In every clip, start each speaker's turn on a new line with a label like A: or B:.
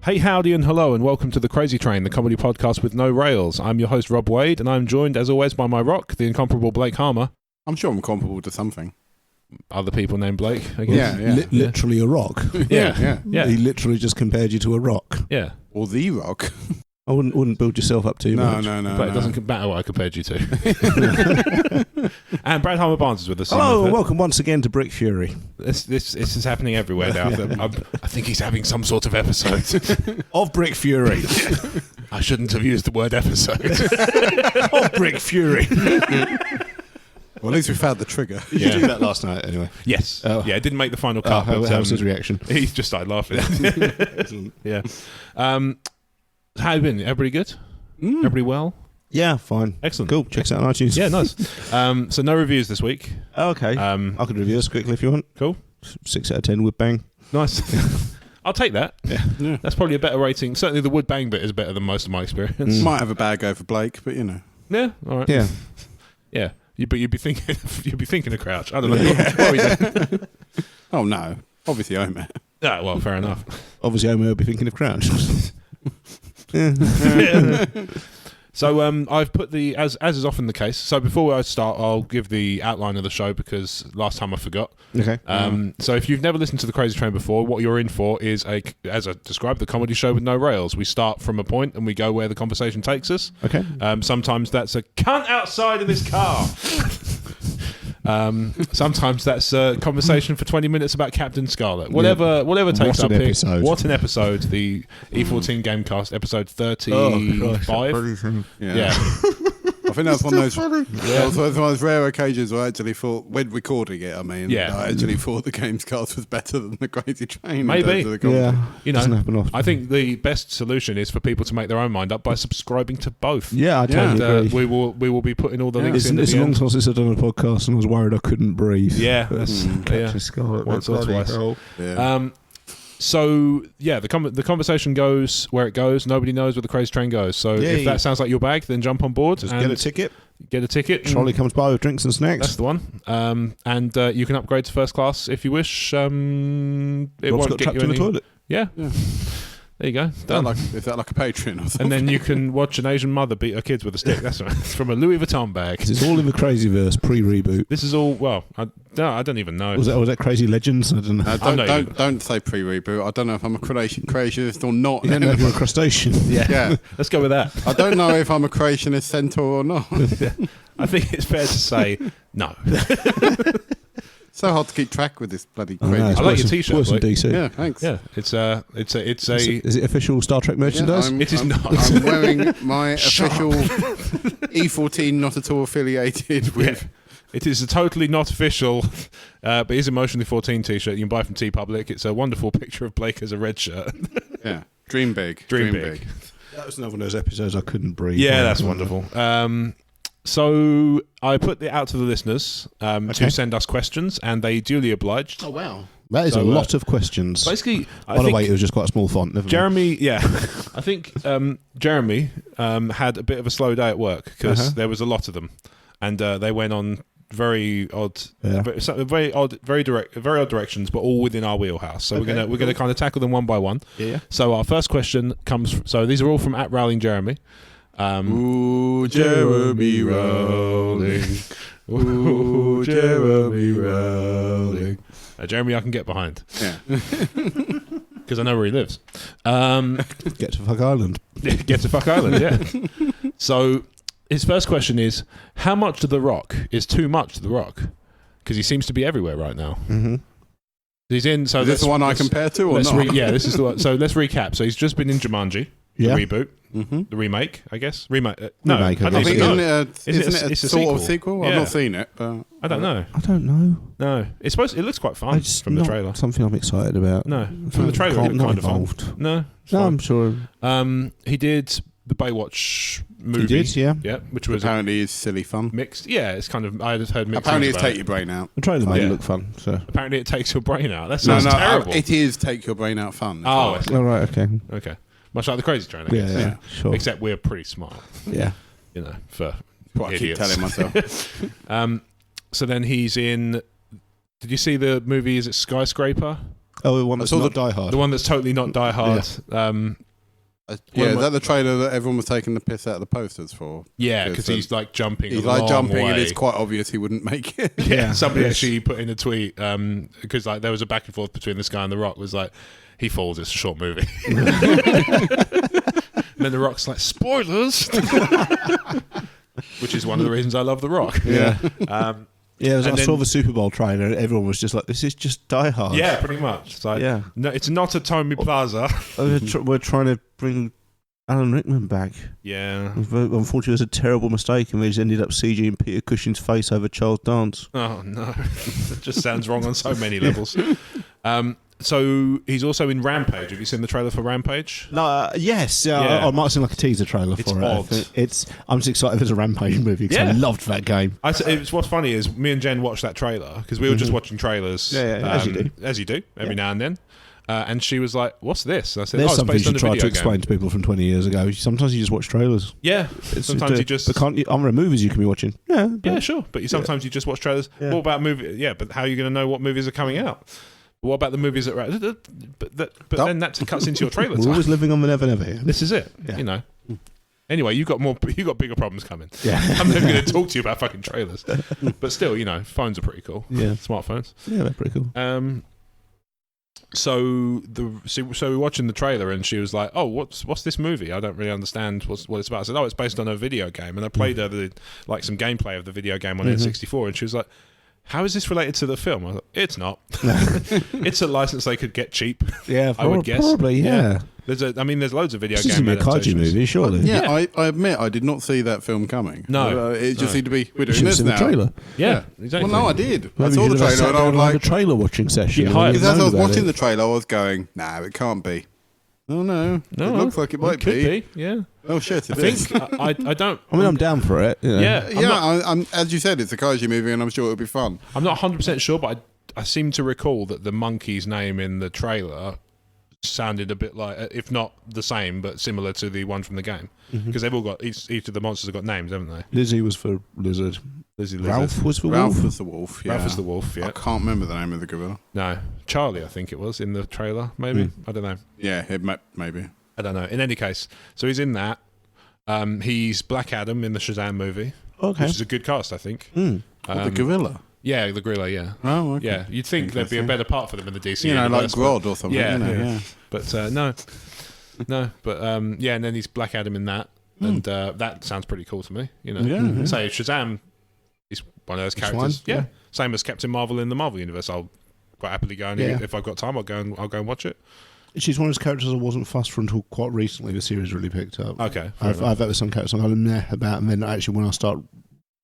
A: Hey, howdy and hello and welcome to The Crazy Train, the comedy podcast with no rails. I'm your host Rob Wade and I'm joined as always by my rock, the incomparable Blake Harmer.
B: I'm sure I'm comparable to something.
A: Other people named Blake, I guess.
B: Yeah.
C: Literally a rock.
A: Yeah.
C: He literally just compared you to a rock.
A: Yeah.
B: Or the rock.
C: I wouldn't build yourself up too much.
B: No.
A: But it doesn't matter what I compared you to. And Brad Harmer Barnes is with us.
C: Hello and welcome once again to Brick Fury.
A: This is happening everywhere now. I think he's having some sort of episode.
C: Of Brick Fury.
A: I shouldn't have used the word episode.
C: Of Brick Fury.
B: Well, at least we found the trigger.
C: Did you do that last night anyway?
A: Yes.
C: Oh.
A: Yeah, it didn't make the final cut.
C: How was his reaction?
A: He's just started laughing. Yeah. How have you been? Everybody good? Everybody well?
C: Yeah, fine.
A: Excellent.
C: Cool. Check us out on iTunes.
A: Yeah, nice. So no reviews this week.
C: Oh, okay. I could review this quickly if you want.
A: Cool.
C: 6 out of 10 would bang.
A: Nice. I'll take that.
B: Yeah.
A: That's probably a better rating. Certainly the wood bang bit is better than most of my experience.
B: Might have a bad go for Blake, but you know.
A: Yeah. All right.
C: Yeah.
A: Yeah. But you'd be thinking of Crouch. I don't know. What are we doing?
B: Oh no. Obviously Omer.
A: Yeah. Well, fair enough.
C: Obviously, Homer will be thinking of Crouch.
A: So I've put the as is often the case. So before I start, I'll give the outline of the show because last time I forgot.
C: Okay.
A: So if you've never listened to The Crazy Train before, what you're in for is as I described, the comedy show with no rails. We start from a point and we go where the conversation takes us.
C: Okay.
A: Sometimes that's a cunt outside of his car. Sometimes that's a conversation for 20 minutes about Captain Scarlet. Whatever takes
C: What
A: up
C: an
A: here.
C: episode.
A: What an episode. The E14 Gamecast episode 35. Yeah.
B: I think that's one of those. That was one of those rare occasions where I actually thought, when recording it, I actually thought the Gamescast was better than the Crazy Train.
A: Maybe.
C: Yeah.
A: Doesn't
C: happen often.
A: I think the best solution is for people to make their own mind up by subscribing to both.
C: Yeah, I totally agree.
A: We will be putting all the links in.
C: It's a long time since I've done a podcast and I was worried I couldn't breathe.
A: Yeah.
C: Captain Scarlet.
A: Once or twice.
B: Yeah.
A: So yeah, the conversation goes where it goes. Nobody knows where the Crazy Train goes. So if that sounds like your bag, then jump on board.
C: Just get a ticket.
A: Get a ticket.
C: Trolley comes by with drinks and snacks.
A: That's the one. And you can upgrade to first class if you wish. It
C: Rob's
A: won't
C: got
A: get
C: trapped
A: you
C: in
A: any.
C: the toilet.
A: Yeah. There you go. Done.
B: Is that like a Patreon or something?
A: And then you can watch an Asian mother beat her kids with a stick. That's right. It's from a Louis Vuitton bag.
C: It's all in the Crazyverse pre-reboot.
A: This is all. Well, I don't even know.
C: Was that Crazy Legends? I don't know.
B: Don't say pre-reboot. I don't know if I'm a creationist or not.
C: You don't know if you're a crustacean.
A: Yeah. Let's go with that.
B: I don't know if I'm a creationist centaur or not.
A: I think it's fair to say no.
B: So hard to keep track with this bloody
C: I
B: crazy.
A: I like your T-shirt.
C: Worse than
A: Blake.
C: DC.
B: Yeah, thanks.
A: Yeah, it's a.
C: Is it official Star Trek merchandise?
B: Yeah,
A: It is not.
B: I'm wearing my official E14, not at all affiliated with.
A: Yeah. It is a totally not official, but it is emotionally 14 T-shirt. You can buy from TeePublic. It's a wonderful picture of Blake as a red shirt.
B: Yeah, dream big.
A: Dream big.
C: That was another one of those episodes I couldn't breathe.
A: Yeah, that's wonderful. So I put it out to the listeners to send us questions, and they duly obliged.
C: Oh, wow. That is a lot of questions.
A: Basically,
C: By the way, it was just quite a small font. Never mind.
A: Jeremy, I think Jeremy had a bit of a slow day at work because there was a lot of them, and they went on very odd, very odd directions, but all within our wheelhouse. So we're gonna kind of tackle them one by one.
C: Yeah.
A: So our first question comes. So these are all from @RowlingJeremy.
B: Ooh, Jeremy Rowling. Ooh, Jeremy Rowling.
A: Jeremy, I can get behind.
B: Yeah.
A: Because I know where he lives.
C: Get to fuck Island.
A: Get to fuck Island, yeah. So his first question is, how much of The Rock is too much of The Rock? Because he seems to be everywhere right now.
C: Mm-hmm.
A: He's in. So
B: is this the one I compare to or not?
A: This is the one. So let's recap. So he's just been in Jumanji, the reboot, the remake, I guess. Remake. No,
C: Remake,
A: I don't think
B: Isn't
A: it's
B: it a
A: a
B: sort of
A: sequel?
B: sequel?
A: Yeah.
B: I've not seen it, but
A: I don't know.
C: I don't know.
A: No, it's supposed. It looks quite fun
C: It's
A: from the
C: not
A: trailer.
C: something I'm excited about.
A: No, from the trailer, it looked
C: Not
A: kind of
C: involved.
A: fun. No, it's
C: No,
A: fine.
C: I'm sure.
A: He did the Baywatch movie.
C: He did, yeah.
A: Yeah, which was
B: apparently is silly fun.
A: mixed. Yeah, it's kind of. I just heard mixed.
B: Apparently
A: things
B: it's
A: about
B: take your brain out.
C: The trailer made
A: Yeah.
C: it look fun. So.
A: Apparently it takes your brain out. That sounds
B: No,
A: terrible.
B: it is take your brain out fun.
A: Oh, I see.
C: All right. Okay.
A: Okay. Much like the Crazy Train, I guess.
C: Yeah. Sure.
A: Except we're pretty smart,
C: Yeah.
A: for
B: what I keep
A: idiots.
B: telling myself.
A: So then he's in. Did you see the movie? Is it Skyscraper?
C: Oh, the one that's not Die Hard.
A: The one that's totally not Die Hard.
B: Yeah, is that the trailer that everyone was taking the piss out of the posters for?
A: Yeah, because he's like jumping.
B: He's like jumping, and it's quite obvious he wouldn't make it.
A: Yeah, somebody actually put in a tweet because like there was a back and forth between this guy and The Rock. Was like, he falls. It's a short movie. And then The Rock's like, spoilers, which is one of the reasons I love The Rock.
C: Yeah. Yeah, I saw the Super Bowl trailer and everyone was just like, this is just Die Hard.
A: Yeah, pretty much. It's like, no, it's not a Tommy Plaza.
C: We're trying to bring Alan Rickman back.
A: Yeah.
C: Unfortunately, it was a terrible mistake and we just ended up CGing Peter Cushing's face over Charles Dance.
A: Oh, no. It just sounds wrong on so many levels. So he's also in Rampage. Have you seen the trailer for Rampage?
C: No, yes. I might have seen like a teaser trailer for it. I'm just excited there's a Rampage movie because I loved that game.
A: What's funny is me and Jen watched that trailer because we were just watching trailers.
C: As you do.
A: As you do, every now and then. And she was like, what's this? And I said,
C: there's
A: it's based on
C: you
A: a
C: try
A: video
C: to
A: game.
C: explain to people from 20 years ago. Sometimes you just watch trailers.
A: Yeah. Sometimes you just...
C: But are there movies you can be watching?
A: Yeah, sure. But sometimes you just watch trailers. Yeah. What about movies? Yeah, but how are you going to know what movies are coming out? What about the movies that... But then that cuts into your trailer time.
C: We're always living on the never never here.
A: This is it.
C: Yeah.
A: You know. Anyway, you got bigger problems coming.
C: Yeah.
A: I'm never going to talk to you about fucking trailers. But still, phones are pretty cool.
C: Yeah.
A: Smartphones.
C: Yeah, they're pretty cool.
A: So we're watching the trailer and she was like, "Oh, what's this movie? I don't really understand what it's about." I said, "Oh, it's based on a video game." And I played her some gameplay of the video game on N64, and she was like, "How is this related to the film?" I was like, "It's not. It's a license they could get cheap."
C: Yeah,
A: I would guess.
C: Probably, yeah.
A: There's loads of video
C: this
A: game
C: adaptations. This is a kaiju movie, surely.
B: Yeah, I admit I did not see that film coming.
A: No,
B: it just seemed to be we're doing this now.
C: The trailer.
A: Yeah, exactly.
B: Well, no, I did. I saw the trailer and I was like,
C: a trailer watching session.
B: Because as I was watching the trailer, I was going, "No, it can't be." Oh no, it looks like it might
A: could be. Yeah.
B: Oh shit!
A: I think I don't.
C: I mean, I'm down for it. You know.
A: Yeah,
B: I'm as you said, it's a kaiju movie, and I'm sure it'll be fun.
A: I'm not 100% sure, but I seem to recall that the monkey's name in the trailer sounded a bit like, if not the same, but similar to the one from the game, because they've all got each of the monsters have got names, haven't they?
C: Lizzie was for lizard.
A: Ralph
C: was for
B: Ralph
C: wolf.
B: was the wolf. Yeah.
A: Ralph was the wolf. Yeah,
B: I can't remember the name of the gorilla.
A: No, Charlie, I think it was in the trailer. Maybe I don't know.
B: Yeah, maybe.
A: I don't know. In any case, so he's in that. He's Black Adam in the Shazam movie, which is a good cast, I think.
B: The gorilla.
A: Yeah, the gorilla. Yeah.
B: Oh, okay.
A: Yeah, you'd think there'd be a better part for them in the DC.
B: Like Grodd or something.
A: Yeah. But no. But and then he's Black Adam in that, and that sounds pretty cool to me. Say Shazam is one of those characters. Yeah, same as Captain Marvel in the Marvel universe. I'll quite happily go and if I've got time, I'll go and watch it.
C: She's one of those characters I wasn't fussed for until quite recently. The series really picked up.
A: Okay,
C: I've had with some characters I'm meh about, and then actually when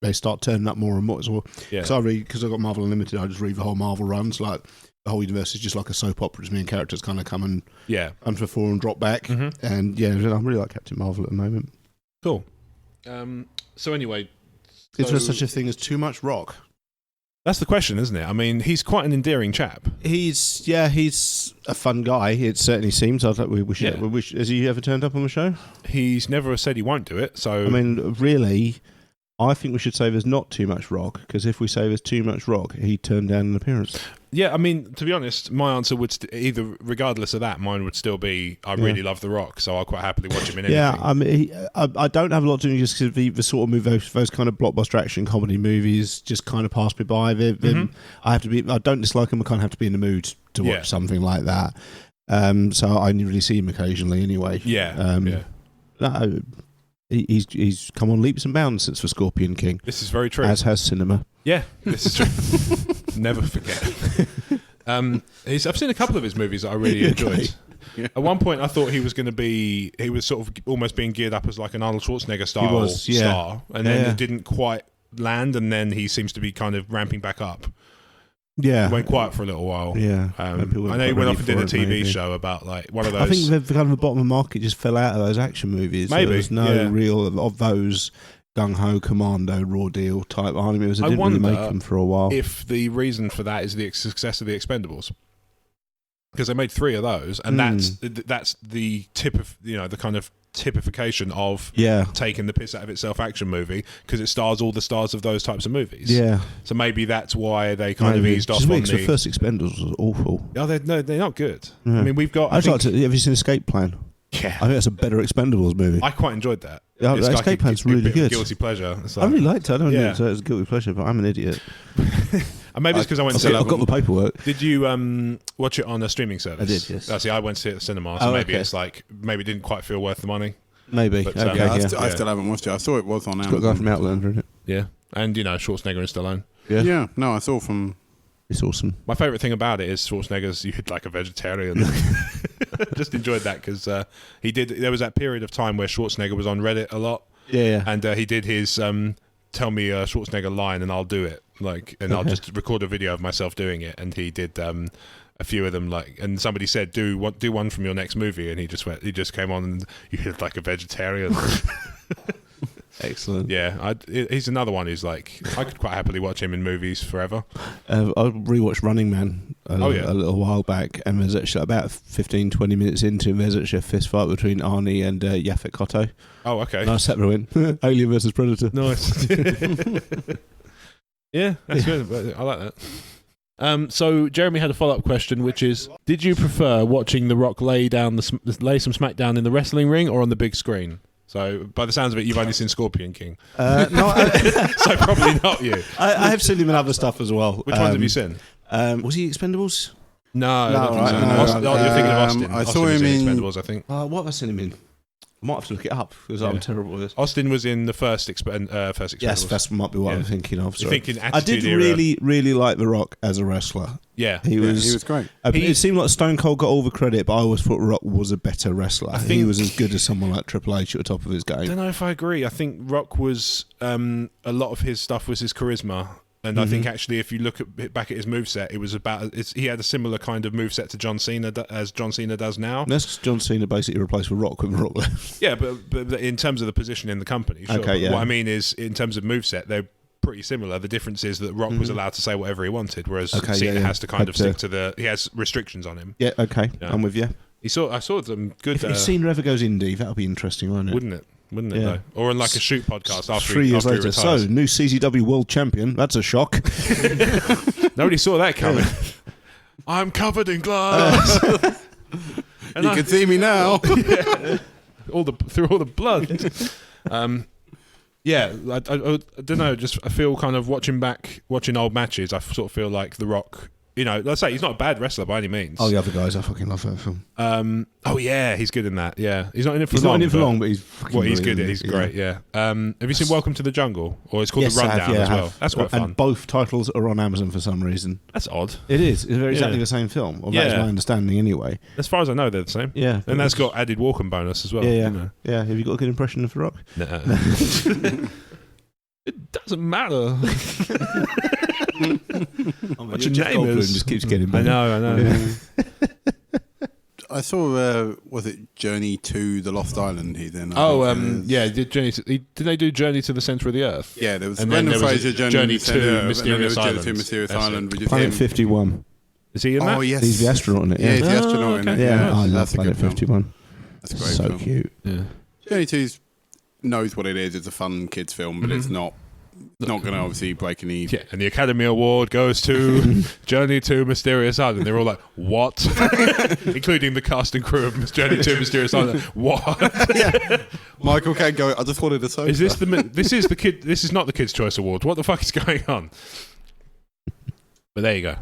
C: they start turning up more and more as well. Yeah. Because I got Marvel Unlimited, I just read the whole Marvel runs. Like the whole universe is just like a soap opera. Just me and characters kind of come and unfulfill and drop back. And I really like Captain Marvel at the moment.
A: Cool. So anyway,
C: is there such a thing as too much Rock?
A: That's the question, isn't it? I mean, he's quite an endearing chap.
C: He's a fun guy. It certainly seems. I thought we should. Has he ever turned up on the show?
A: He's never said he won't do it. So
C: I mean, really, I think we should say there's not too much Rock, because if we say there's too much Rock, he'd turn down an appearance.
A: Yeah, I mean, to be honest, my answer would either, regardless of that, mine would still be I really love The Rock, so I'll quite happily watch him in anything.
C: Yeah, I mean, I don't have a lot to do just because the sort of those kind of blockbuster action comedy movies just kind of pass me by. I don't dislike them. I kind of have to be in the mood to watch something like that. So I only really see him occasionally anyway. He's come on leaps and bounds since the Scorpion King.
A: This is very true.
C: As has cinema.
A: Yeah, this is true. Never forget. I've seen a couple of his movies that I really enjoyed. Yeah. At one point, I thought he was sort of almost being geared up as like an Arnold Schwarzenegger style star, and then it didn't quite land, and then he seems to be kind of ramping back up.
C: Yeah,
A: he went quiet for a little while.
C: Yeah,
A: I know he went off and did a TV show about like one of those.
C: I think the kind of the bottom of the market just fell out of those action movies.
A: Maybe
C: there's no real of those gung ho commando raw deal type animals. It didn't really make them for a while.
A: If the reason for that is the success of the Expendables, because they made 3 of those, and that's the tip of the kind of typification of taking the piss out of itself action movie because it stars all the stars of those types of movies.
C: Yeah.
A: So maybe that's why they kind of eased off on the...
C: The first Expendables was awful.
A: Oh, they're not good. Yeah. I mean, we've got...
C: Have you seen Escape Plan?
A: Yeah.
C: I think that's a better Expendables movie.
A: I quite enjoyed that.
C: Yeah, Escape Plan's really good.
A: Guilty pleasure.
C: I really liked it. I don't know if it's a guilty pleasure, but I'm an idiot.
A: And maybe it's because I went to see it.
C: I've got the paperwork.
A: Did you watch it on a streaming service?
C: I did, yes.
A: I went to see it at the cinema, so maybe it's like, maybe it didn't quite feel worth the money.
C: Maybe.
A: But,
B: I still haven't watched it. I saw it was on Amazon.
C: It's got a guy from Outlander in it.
A: Yeah. And, Schwarzenegger and Stallone.
B: Yeah. No, I saw from...
C: It's awesome.
A: My favourite thing about it is Schwarzenegger's "You Hit Like a Vegetarian." Just enjoyed that because there was that period of time where Schwarzenegger was on Reddit a lot.
C: Yeah.
A: And he did his tell me a Schwarzenegger line and I'll do it. I'll just record a video of myself doing it. And he did a few of them and somebody said, do one from your next movie. And he just came on and "You hit like a vegetarian."
C: Excellent.
A: Yeah, he's another one who's like, I could quite happily watch him in movies forever.
C: I rewatched Running Man a little while back, and there's actually about 15-20 minutes into him, there's actually a fist fight between Arnie and Yaphet Kotto.
A: Oh, okay.
C: Nice separate win. Alien versus Predator.
A: Nice. Yeah, that's good. I like that. So Jeremy had a follow-up question, which is: did you prefer watching The Rock lay some smackdown in the wrestling ring or on the big screen? So, by the sounds of it, you've only seen Scorpion King.
C: No,
A: so probably not you.
C: I have seen him in other stuff as well.
A: Which ones have you seen?
C: Was he Expendables?
A: No,
C: no,
A: you're thinking of Austin.
B: I saw him in
A: Expendables, I think.
C: What have I seen him in? I might have to look it up because I'm terrible with this.
A: Austin was in the first Expendables.
C: Yes, that might be what I'm thinking of. Sorry.
A: You're thinking
C: I did really like The Rock as a wrestler.
A: Yeah,
B: he was great.
C: It seemed like Stone Cold got all the credit, but I always thought Rock was a better wrestler. He was as good as someone like Triple H at the top of his game.
A: I don't know if I agree. I think Rock was a lot of his stuff was his charisma. And I think actually, if you look back at his moveset, it was he had a similar kind of moveset to John Cena as John Cena does now.
C: That's John Cena basically replaced with Rock when Rock left.
A: Yeah, but in terms of the position in the company, sure.
C: Okay, yeah.
A: What I mean is, in terms of moveset, they're pretty similar. The difference is that Rock was allowed to say whatever he wanted, whereas Cena has to kind of stick to he has restrictions on him.
C: Yeah, okay, I'm with you.
A: I saw them good.
C: If Cena ever goes indie, that'll be interesting, won't it?
A: Wouldn't it? Wouldn't it, though? Or on like a shoot podcast after
C: 3 years later.
A: He retires.
C: So, new CZW World Champion. That's a shock.
A: Nobody saw that coming. I'm covered in glass.
B: And you can see me now.
A: Through all the blood. Yeah, I don't know. I feel kind of watching old matches. I sort of feel like The Rock. Let's say he's not a bad wrestler by any means.
C: Oh, the other guys, I fucking love that film.
A: Oh yeah, he's good in that. Yeah, he's not in it for
C: long. He's not in it for long, but he's fucking
A: he's good. He's great. Yeah. Have you seen Welcome to the Jungle? Or it's called The Rundown as well. That's quite fun.
C: And both titles are on Amazon for some reason.
A: That's odd.
C: It is. It's exactly the same film. Or that's my understanding anyway.
A: As far as I know, they're the same.
C: Yeah.
A: And that's got added walking bonus as well.
C: Yeah. Yeah. Have you got a good impression of The Rock?
A: No. It doesn't matter.
C: What's your name? Just keeps getting better.
A: I know.
B: I saw, was it Journey to the Lost Island he's in?
A: Did they do Journey to the Centre of the Earth?
B: Yeah, there was
A: Brendan Fraser
B: Journey
A: to Mysterious
B: Island.
C: Planet 51.
A: Is he in that?
B: Oh, yes.
C: He's the astronaut in it.
B: Yeah, he's the astronaut in it.
C: Yeah, I love Planet 51.
B: That's a great
C: so
B: film.
C: Cute.
A: Yeah.
B: Journey 2 knows what it is. It's a fun kids film, but it's not going to obviously break any...
A: Yeah, and the Academy Award goes to Journey to Mysterious Island. They're all like, what? Including the cast and crew of Journey to Mysterious Island. What?
B: Yeah. Michael Caine going, I just wanted a sofa.
A: This is not the Kids' Choice Award. What the fuck is going on? But there you go.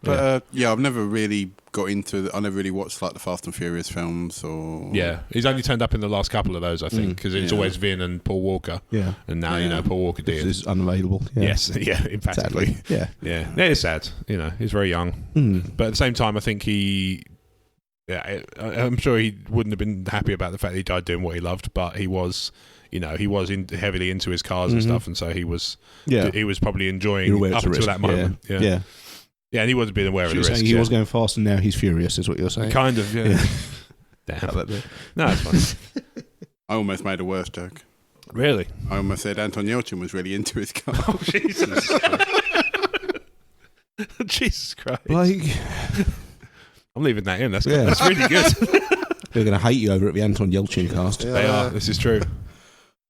B: But I've never really got into. I never really watched like the Fast and Furious films, or
A: he's only turned up in the last couple of those, I think, because it's always Vin and Paul Walker.
C: Yeah,
A: and now Paul Walker did.
C: Is unavailable. Yeah.
A: Yes, emphatically.
C: Sadly.
A: Yeah. It is sad. He's very young, but at the same time, I think I'm sure he wouldn't have been happy about the fact that he died doing what he loved, but he was. He was heavily into his cars and stuff, and so he was probably enjoying up until that moment. Yeah, and he wasn't being aware of the risk.
C: He was going fast, and now he's furious, is what you're saying.
A: Kind of, yeah. Damn. No, it's fine.
B: I almost made a worse joke.
A: Really?
B: I almost said Anton Yelchin was really into his car.
A: Oh, Jesus. Jesus Christ.
C: Like...
A: I'm leaving that in. That's really good.
C: They're going to hate you over at the Anton Yelchin cast.
A: They are. This is true.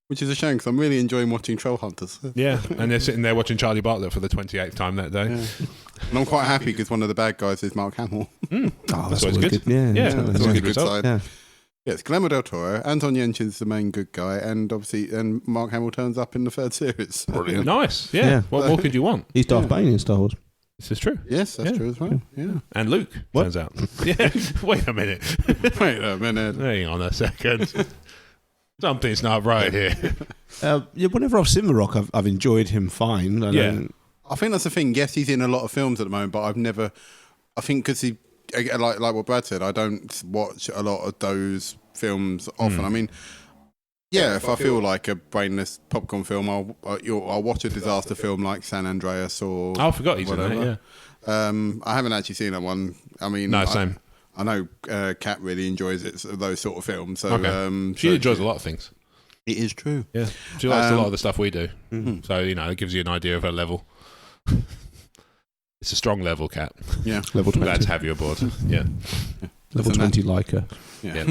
B: Which is a shame, because I'm really enjoying watching Troll Hunters.
A: Yeah, and they're sitting there watching Charlie Bartlett for the 28th time that day.
B: Yeah. And I'm quite happy because one of the bad guys is Mark Hamill.
A: Oh,
C: that's always good. Yeah,
A: that's
B: a good
A: result.
B: side.
C: Yeah.
B: Yes, Guillermo del Toro, Anton Yelchin's the main good guy, and obviously, and Mark Hamill turns up in the third series.
A: Brilliant. Nice. Yeah. What more could you want?
C: He's Darth Bane in Star Wars.
A: This is true.
B: Yes, that's true as well. Yeah.
A: And Luke, turns out. Yeah. Wait a minute. Hang on a second. Something's not right here.
C: Whenever I've seen The Rock, I've enjoyed him fine.
B: I think that's the thing. Yes, he's in a lot of films at the moment, but I think because he, like what Brad said, I don't watch a lot of those films often. I mean, if I feel like a brainless popcorn film, I'll watch a disaster film like San Andreas or...
A: I forgot he's in that,
B: I haven't actually seen that one. I mean...
A: No, same.
B: I know Kat really enjoys those sort of films. So,
A: she enjoys a lot of things.
B: It is true.
A: Yeah, she likes a lot of the stuff we do. Mm-hmm. So it gives you an idea of her level. It's a strong level, Kat.
B: Yeah,
C: level 20.
A: Glad to have you aboard. Yeah,
C: level 20 Leica.
A: Yeah.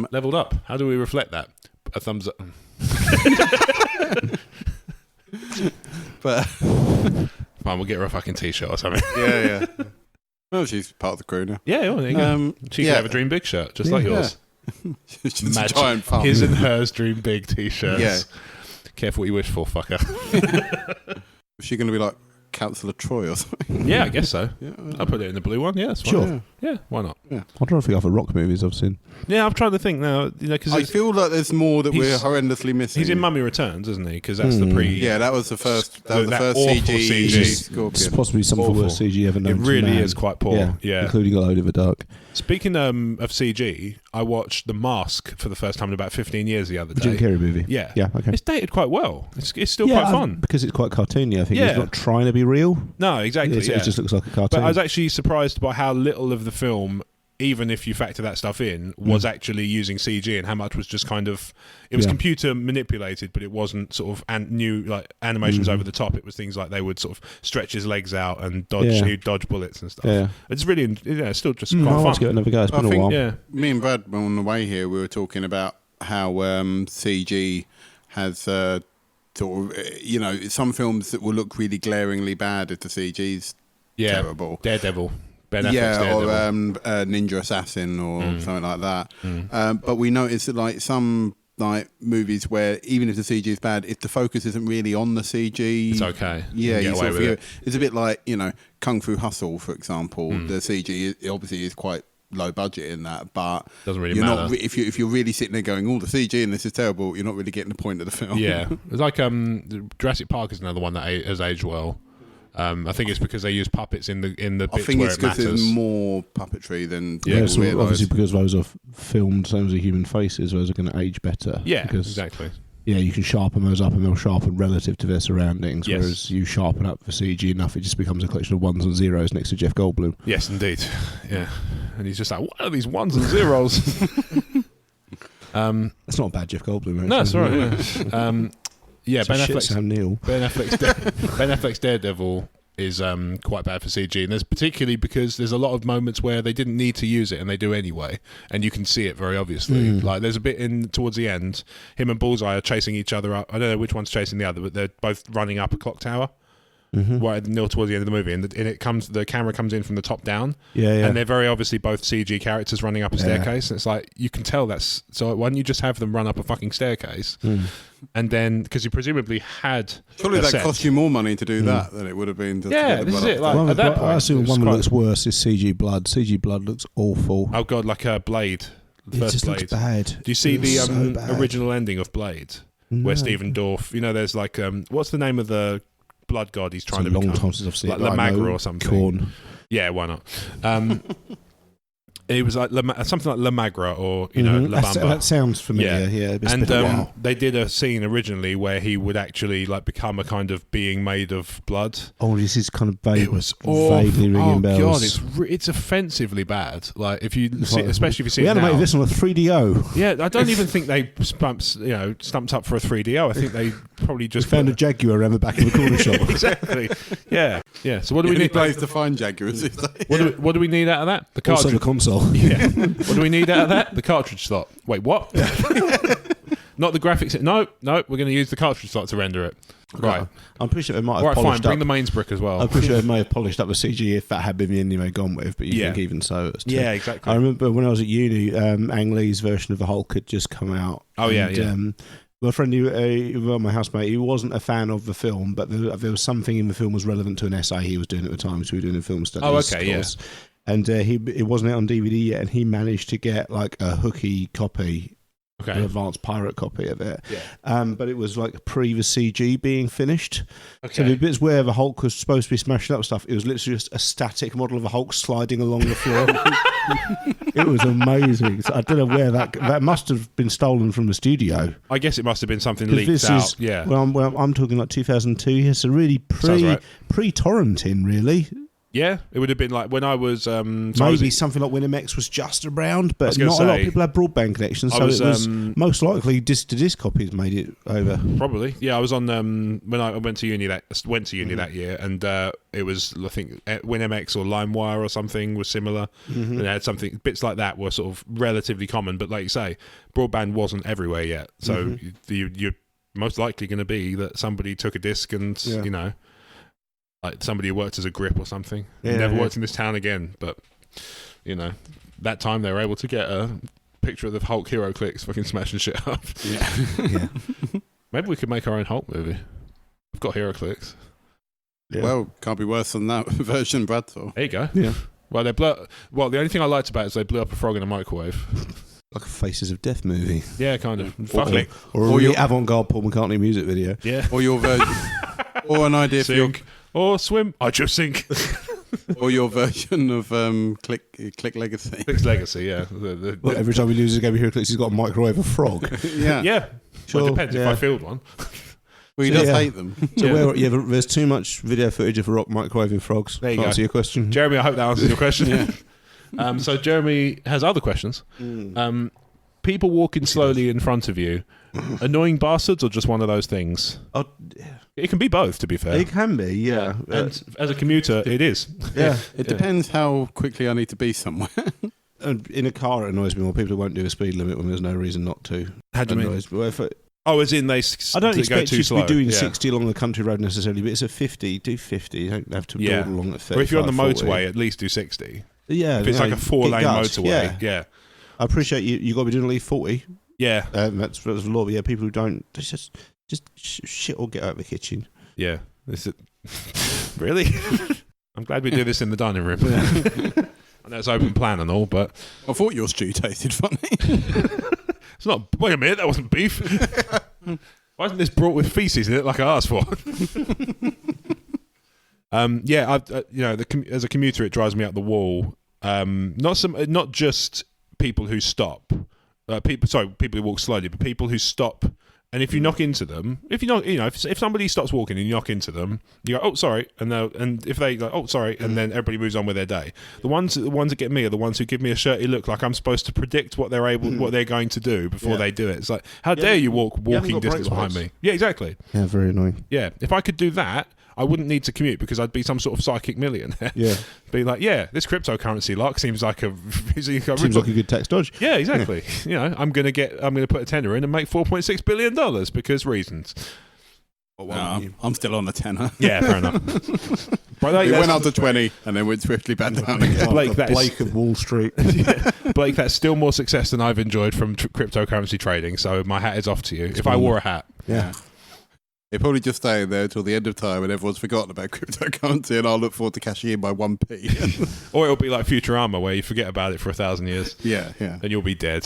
A: Leveled up. How do we reflect that? A thumbs up.
B: But
A: fine, we'll get her a fucking t-shirt or something.
B: Yeah. Well, she's part of the crew now.
A: Yeah, well, there you go. She can have a Dream Big shirt, just like yours.
B: She's a giant farm.
A: His and hers Dream Big t-shirts.
B: Yeah.
A: Careful what you wish for, fucker.
B: Is she going to be like Councillor Troy or something?
A: Yeah, I guess so.
B: Yeah,
A: I'll put it in the blue one. Yeah, that's fine.
C: Sure.
A: Yeah, why not?
C: Yeah. I don't know if we have a Rock movies I've seen.
A: Yeah, I'm trying to think now. Because
B: I feel like there's more that we're horrendously missing.
A: He's in Mummy Returns, isn't he? Because that's the pre...
B: Yeah, that was the first. That was the first CG Scorpion.
C: It's possibly some of the worst CG ever known.
A: It really is quite poor. Yeah.
C: Including A Load of the Dark.
A: Speaking of CG, I watched The Mask for the first time in about 15 years the other day.
C: Jim Carrey movie.
A: Yeah.
C: Yeah, okay.
A: It's dated quite well. It's still quite fun.
C: Because it's quite cartoony, I think. It's not trying to be real.
A: No, exactly.
C: It just looks like a cartoon.
A: But I was actually surprised by how little of the film, even if you factor that stuff in, was actually using CG, and how much was just kind of... It was computer manipulated, but it wasn't sort of new like animations over the top. It was things like they would sort of stretch his legs out and he'd dodge bullets and stuff. Yeah. It's really, it's still just quite fun.
C: I want to get another go. It's been a while.
B: Yeah. Me and Brad, on the way here, we were talking about how CG has sort of, some films that will look really glaringly bad if the CG's terrible.
A: Daredevil. Ben Affleck's Daredevil.
B: Or Ninja Assassin or something like that. But we noticed that like some movies where even if the CG is bad, if the focus isn't really on the CG,
A: it's okay.
B: Yeah, it's a bit like Kung Fu Hustle, for example. The CG obviously is quite low budget in that, but
A: doesn't really matter.
B: If you're really sitting there going, "Oh, the CG in this is terrible," you're not really getting the point of the film.
A: Yeah, it's like Jurassic Park is another one that has aged well. I think it's because they use puppets in the bits where it matters. I think it's because there's
B: more puppetry than
C: so obviously because those are filmed same as the human faces, those are going to age better.
A: Yeah, exactly.
C: Yeah, you can sharpen those up and they'll sharpen relative to their surroundings, whereas you sharpen up the CG enough, it just becomes a collection of ones and zeros next to Jeff Goldblum.
A: Yes, indeed. Yeah, and he's just like, what are these ones and zeros?
C: That's not a bad Jeff Goldblum. Actually.
A: No, it's all right. Yeah. Yeah, Ben Affleck's Daredevil is quite bad for CG, and there's particularly because there's a lot of moments where they didn't need to use it and they do anyway, and you can see it very obviously. Like there's a bit towards the end, him and Bullseye are chasing each other up. I don't know which one's chasing the other, but they're both running up a clock tower. Right towards the end of the movie, and the camera comes in from the top down, and they're very obviously both CG characters running up a staircase. And it's like you can tell that's so. Why don't you just have them run up a fucking staircase, and then because you presumably had
B: surely that cost you more money to do that than it would have been. To
A: this is it. Like, at that point,
C: I assume one that looks worse is CG Blood. CG Blood looks awful.
A: Oh god, like a Blade. The first Blade.
C: Looks bad.
A: Do you see the original ending of Blade, where Stephen Dorff? There's like what's the name of the blood god he's trying to become?
C: Long time since I've seen
A: like Lamagra or something.
C: Corn.
A: Yeah, why not? It was like something like Lamagra or La Bamba.
C: That sounds familiar. Yeah,
A: and they did a scene originally where he would actually like become a kind of being made of blood.
C: Oh, this is kind of vague.
A: It was
C: vaguely ringing bells.
A: God, it's offensively bad. Like if you see, especially if you see
C: we
A: it
C: animated
A: now.
C: this on a 3DO.
A: Yeah, I don't even think they stumped up for a 3DO. I think they probably just
C: found a Jaguar around the back of the corner shop.
A: Exactly. Yeah. So what do we need?
B: Place to find Jaguars.
A: What do we need out of that? The cartridge.
C: Also the console.
A: Yeah. What do we need out of that? The cartridge slot. Wait, what? Not the graphics. No. We're going to use the cartridge slot to render it. Right.
C: I'm pretty sure they might have
A: polished
C: polished
A: fine.
C: up.
A: Bring the mains brick as well.
C: I'm pretty sure they may have polished up the CG if that had been the ending they'd gone with, but you think even so, it's
A: yeah, exactly.
C: I remember when I was at uni, Ang Lee's version of the Hulk had just come out.
A: Oh, and,
C: my friend, my housemate, he wasn't a fan of the film, but there was something in the film was relevant to an essay he was doing at the time, so we were doing a film studies.
A: Oh, okay,
C: course. And it wasn't out on DVD yet, and he managed to get like a hooky copy.
A: Okay.
C: An advanced pirate copy of it.
A: Yeah.
C: But it was like pre the CG being finished.
A: Okay.
C: So the bits where the Hulk was supposed to be smashing up stuff, it was literally just a static model of a Hulk sliding along the floor. It was amazing. So I don't know where that must have been stolen from the studio.
A: I guess it must have been something leaked out.
C: Well, I'm talking like 2002. Yeah, so really pre-torrenting, really.
A: Yeah, it would have been like when I was...
C: maybe something like Remakes was just around, but not a lot of people had broadband connections, so it was most likely disc-to-disc copies made it over.
A: Probably. Yeah, I was on... when I went to uni that year, and it was, I think, WinMX or LimeWire or something was similar. And it had something... Bits like that were sort of relatively common, but like you say, broadband wasn't everywhere yet. So you're most likely going to be that somebody took a disc and, you know... Like somebody who worked as a grip or something. Never worked in this town again, but you know, that time they were able to get a picture of the Hulk hero clicks fucking smashing shit up.
C: Yeah.
A: Maybe we could make our own Hulk movie. I've got hero clicks.
B: Yeah. Well, can't be worse than that version Brad saw.
A: There you go.
C: Yeah.
A: Well, the only thing I liked about it is they blew up a frog in a microwave.
C: Like a Faces of Death movie.
A: Yeah, kind of.
C: Or your avant-garde Paul McCartney music video.
A: Yeah.
B: Or your version. Or an idea for your...
A: Or swim. I just sink.
B: Or your version of Click Legacy.
A: Click's Legacy, yeah.
C: Every time he loses a game of Hero Clicks, he's got to microwave a frog.
B: Yeah.
A: Yeah.
C: Sure.
A: Well, it depends if I field one.
B: Well, he does hate them.
C: So there's too much video footage of a rock microwaving frogs.
A: There you go.
C: Answer your question.
A: Jeremy, I hope that answers your question. So Jeremy has other questions. People walking slowly in front of you, annoying bastards or just one of those things? It can be both, to be fair.
C: It can be, yeah.
A: And as a commuter, it is.
C: Yeah.
B: It depends how quickly I need to be somewhere.
C: In a car, it annoys me more. People who won't do a speed limit when there's no reason not to.
A: How do you mean? As in I don't
C: expect
A: you
C: to be doing 60 along the country road necessarily, but it's a 50. Do 50. You don't have to dawdle along at 35.
A: Or if you're on the
C: 40.
A: motorway, at least do 60.
C: Yeah.
A: If it's like a 4-lane motorway. Yeah.
C: I appreciate you got to be doing at least 40.
A: Yeah.
C: That's the law. But yeah, people who don't, just shit or get out of the kitchen.
A: Yeah. Really? I'm glad we do this in the dining room. I know it's open plan and all, but...
B: I thought your stew tasted funny.
A: It's not... Wait a minute, that wasn't beef. Why isn't this brought with feces in it like I asked for? As a commuter, it drives me up the wall. Not just people who stop. People who walk slowly, but people who stop. And if you knock into them, if somebody stops walking and you knock into them, you go, "Oh, sorry," and if they go, "Oh, sorry," and then everybody moves on with their day. The ones that get me are the ones who give me a shirty look, like I'm supposed to predict what they're going to do before they do it. It's like, how dare you walking distance behind me? Yeah, exactly.
C: Yeah, very annoying.
A: Yeah, if I could do that, I wouldn't need to commute because I'd be some sort of psychic millionaire. Yeah, be like, this cryptocurrency lock seems like a
C: good tax dodge.
A: Yeah, exactly. Yeah. I'm gonna put a tenner in and make $4.6 billion because reasons.
B: I'm still on a tenner.
A: Yeah, fair enough.
B: But it went up to 20 and then went swiftly back down again.
C: Blake of Wall Street.
A: Blake, that's still more success than I've enjoyed from cryptocurrency trading. So my hat is off to you. If I wore a hat,
B: It'll probably just stay there until the end of time and everyone's forgotten about cryptocurrency and I'll look forward to cashing in by 1p.
A: Or it'll be like Futurama where you forget about it for 1,000 years.
B: Yeah. And
A: you'll be dead.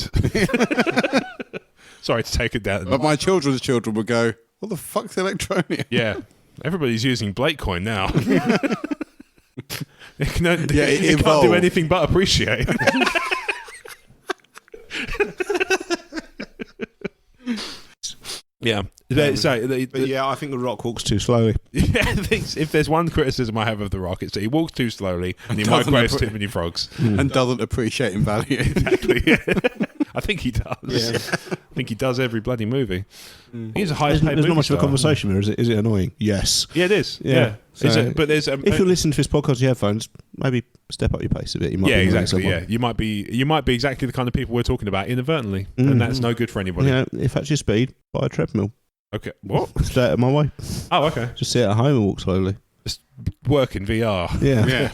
A: Sorry to take it down.
B: But my children's children will go, what the fuck's Electronia?
A: Yeah. Everybody's using Blakecoin now. It can't do anything but appreciate. Yeah.
C: I think The Rock walks too slowly.
A: Yeah, if there's one criticism I have of The Rock, it's that he walks too slowly and he microwaves too many frogs.
B: And doesn't appreciate in value.
A: Exactly, yeah. I think he does.
C: Yeah.
A: I think he does every bloody movie. He's a highest paid
C: There's not much
A: star.
C: of a conversation here, is it? Is it annoying? Yes.
A: Yeah, it is.
C: Yeah. So
A: But there's
C: if you're listening to this podcast with your headphones, maybe step up your pace a bit. You might
A: yeah,
C: be
A: exactly.
C: someone.
A: Yeah, you might be exactly the kind of people we're talking about inadvertently, and that's no good for anybody.
C: You know, if that's your speed, buy a treadmill.
A: Okay, what?
C: Stay out of my way.
A: Oh, okay.
C: Just sit at home and walk slowly.
A: Just work in VR.
C: Yeah.
B: Yeah.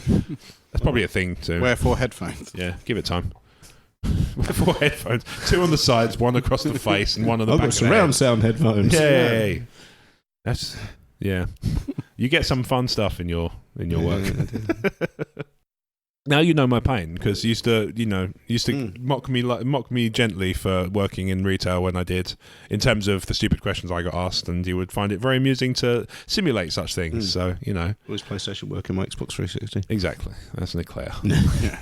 A: That's probably a thing too.
B: Wear 4 headphones.
A: Yeah, give it time. Wear 4 headphones, 2 on the sides, 1 across the face, and 1 on the
C: I've
A: back
C: got
A: of the
C: surround
A: head.
C: sound headphones.
A: Yay! That's You get some fun stuff in your work. Now you know my pain because you used to mock me gently for working in retail when I did, in terms of the stupid questions I got asked, and you would find it very amusing to simulate such things. So
C: Was PlayStation working my Xbox 360?
A: exactly. That's an eclair.
B: Yeah.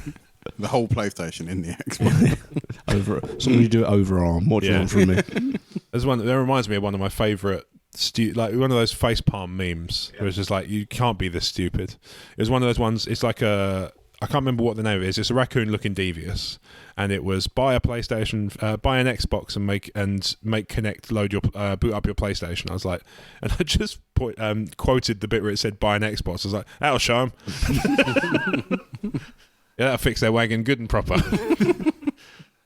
B: The whole PlayStation in the Xbox.
C: Something you do it over arm. What do you want from me?
A: There's one that reminds me of one of my favourite, like one of those facepalm memes. Where it's just like, you can't be this stupid. It was one of those ones. It's like I can't remember what the name of it is. It's a raccoon looking devious, and it was buy a PlayStation, buy an Xbox, and make Kinect load your boot up your PlayStation. I was like, and I just quoted the bit where it said buy an Xbox. I was like, that'll show 'em. Yeah, that'll fix their wagon good and proper.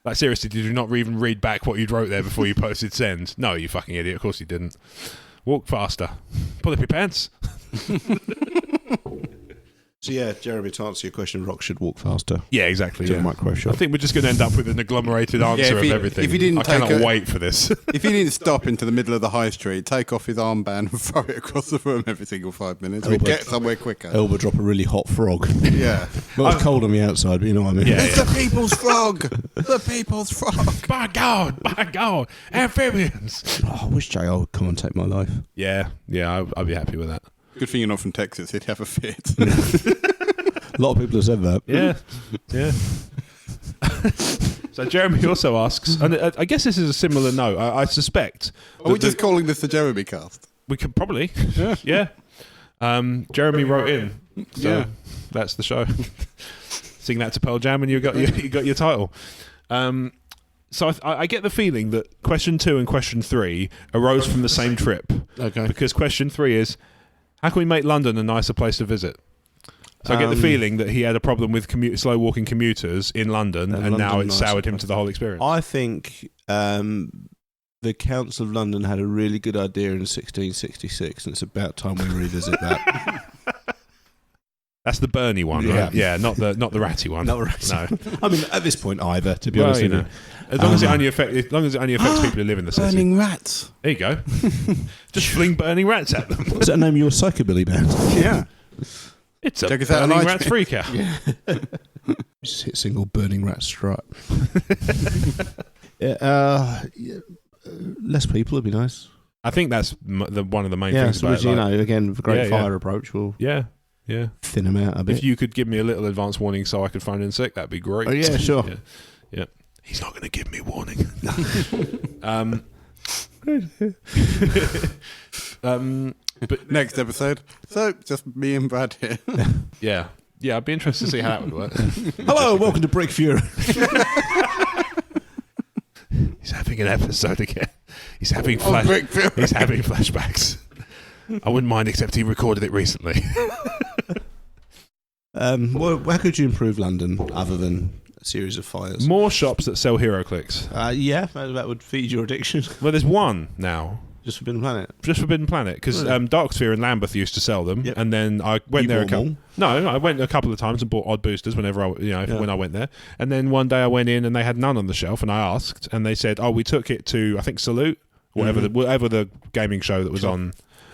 A: Like, seriously, did you not even read back what you'd wrote there before you posted send? No, you fucking idiot. Of course you didn't. Walk faster. Pull up your pants.
C: So yeah, Jeremy, to answer your question, Rock should walk faster.
A: Yeah, exactly.
C: To
A: Yeah.
C: a micro shop.
A: I think we're just going to end up with an agglomerated answer of everything.
B: if he didn't
A: I cannot
B: take
A: wait for this.
B: If he didn't stop into the middle of the high street, take off his armband and throw it across the room every single 5 minutes, we'd get somewhere quicker.
C: Elba drop a really hot frog.
B: Yeah.
C: Well, it's cold on the outside, but you know what I mean.
A: Yeah.
B: It's the people's frog! The people's frog!
A: By God, amphibians.
C: Oh, I wish JR would come and take my life.
A: Yeah, I'd be happy with that.
B: Good thing you're not from Texas, he'd have a fit.
C: A lot of people have said that.
A: Yeah. So Jeremy also asks, and I guess this is a similar note. I suspect.
B: Are we just calling this the Jeremy cast?
A: We could probably. Yeah. Jeremy wrote in. So that's the show. Sing that to Pearl Jam and you got your title. So I get the feeling that question 2 and question 3 arose from the same trip.
C: Okay.
A: Because question 3 is, how can we make London a nicer place to visit? So I get the feeling that he had a problem with slow walking commuters in London, and now it's soured him to the whole experience.
C: I think the Council of London had a really good idea in 1666, and it's about time we revisit that.
A: That's the Bernie one, right? Yeah, not the ratty one.
C: Not the ratty.
A: No.
C: I mean, at this point, either, to be honest with you.
A: As long as it only affects people who live in the city.
B: Burning rats.
A: There you go. Just fling burning rats at them.
C: What's that name of your psychobilly band?
B: Yeah.
A: It's a
B: Check us out on
A: burning
B: iTunes.
A: rats freak out.
C: Just hit single burning rat strut. Less people would be nice.
A: I think that's one of the main
C: Yeah,
A: things
C: so
A: about it.
C: again, with a great
A: Yeah,
C: fire approach, we'll
A: Yeah.
C: thin them out a bit.
A: If you could give me a little advance warning so I could phone in sick, that'd be great.
C: Oh, yeah, sure.
A: Yeah. He's not going to give me warning.
B: But next episode. So, just me and Brad here.
A: Yeah, I'd be interested to see how that would work.
C: Hello, welcome to Brick Fury.
A: He's having an episode again. He's having
B: Brick Fury.
A: He's having flashbacks. I wouldn't mind, except he recorded it recently.
C: Well, where could you improve London other than a series of fires?
A: More shops that sell hero clicks.
C: Yeah, that would feed your addiction.
A: Well, there's one now.
C: Just Forbidden Planet.
A: Just Forbidden Planet, because
C: Really?
A: Darksphere and Lambeth used to sell them,
C: Yep.
A: and then I went
C: You
A: there
C: bought them
A: I went a couple of times and bought odd boosters whenever when I went there, and then one day I went in and they had none on the shelf, and I asked, and they said, "Oh, we took it to I think Salute, whatever the gaming show that was on.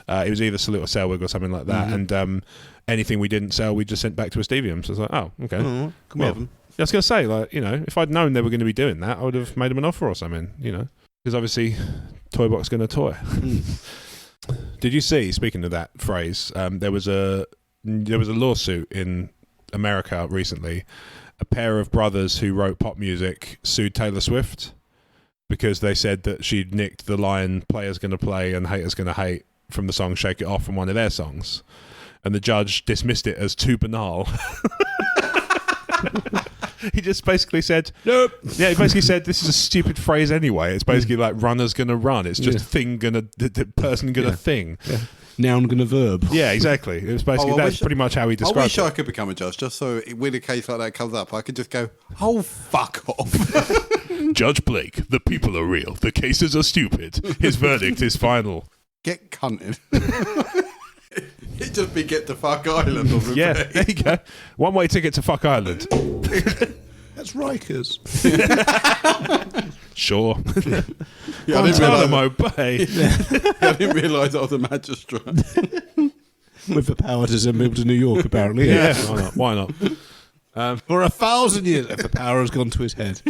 A: It was either Salute or Selwig or something like that, and anything we didn't sell, we just sent back to Estevium." So I was like, "Oh, okay."
C: Can we have them?
A: I was going to say, if I'd known they were going to be doing that, I would have made them an offer or something, because obviously, Toy Box going to toy. Did you see? Speaking of that phrase, there was a lawsuit in America recently. A pair of brothers who wrote pop music sued Taylor Swift because they said that she'd nicked the line "Player's gonna play and haters gonna hate" from the song "Shake It Off" from one of their songs, and the judge dismissed it as too banal. He just basically said,
C: nope.
A: Yeah, he basically said, this is a stupid phrase anyway. It's basically like runner's going to run. It's just thing going to, the person going to thing.
C: Yeah. Noun going to verb.
A: Yeah, exactly. It was basically, that's pretty much how he described it.
B: I wish I could become a judge, just so when a case like that comes up, I could just go, oh, fuck off.
A: Judge Blake, the people are real. The cases are stupid. His verdict is final.
B: Get cunted. It'd just be get to fuck Island.
A: Yeah, there you go. One-way ticket to fuck Island.
C: That's Rikers.
A: Sure.
B: Yeah, I didn't realise I was a magistrate.
C: With the power to send people to New York, apparently.
A: Yeah, why not?
C: For 1,000 years, if the power has gone to his head.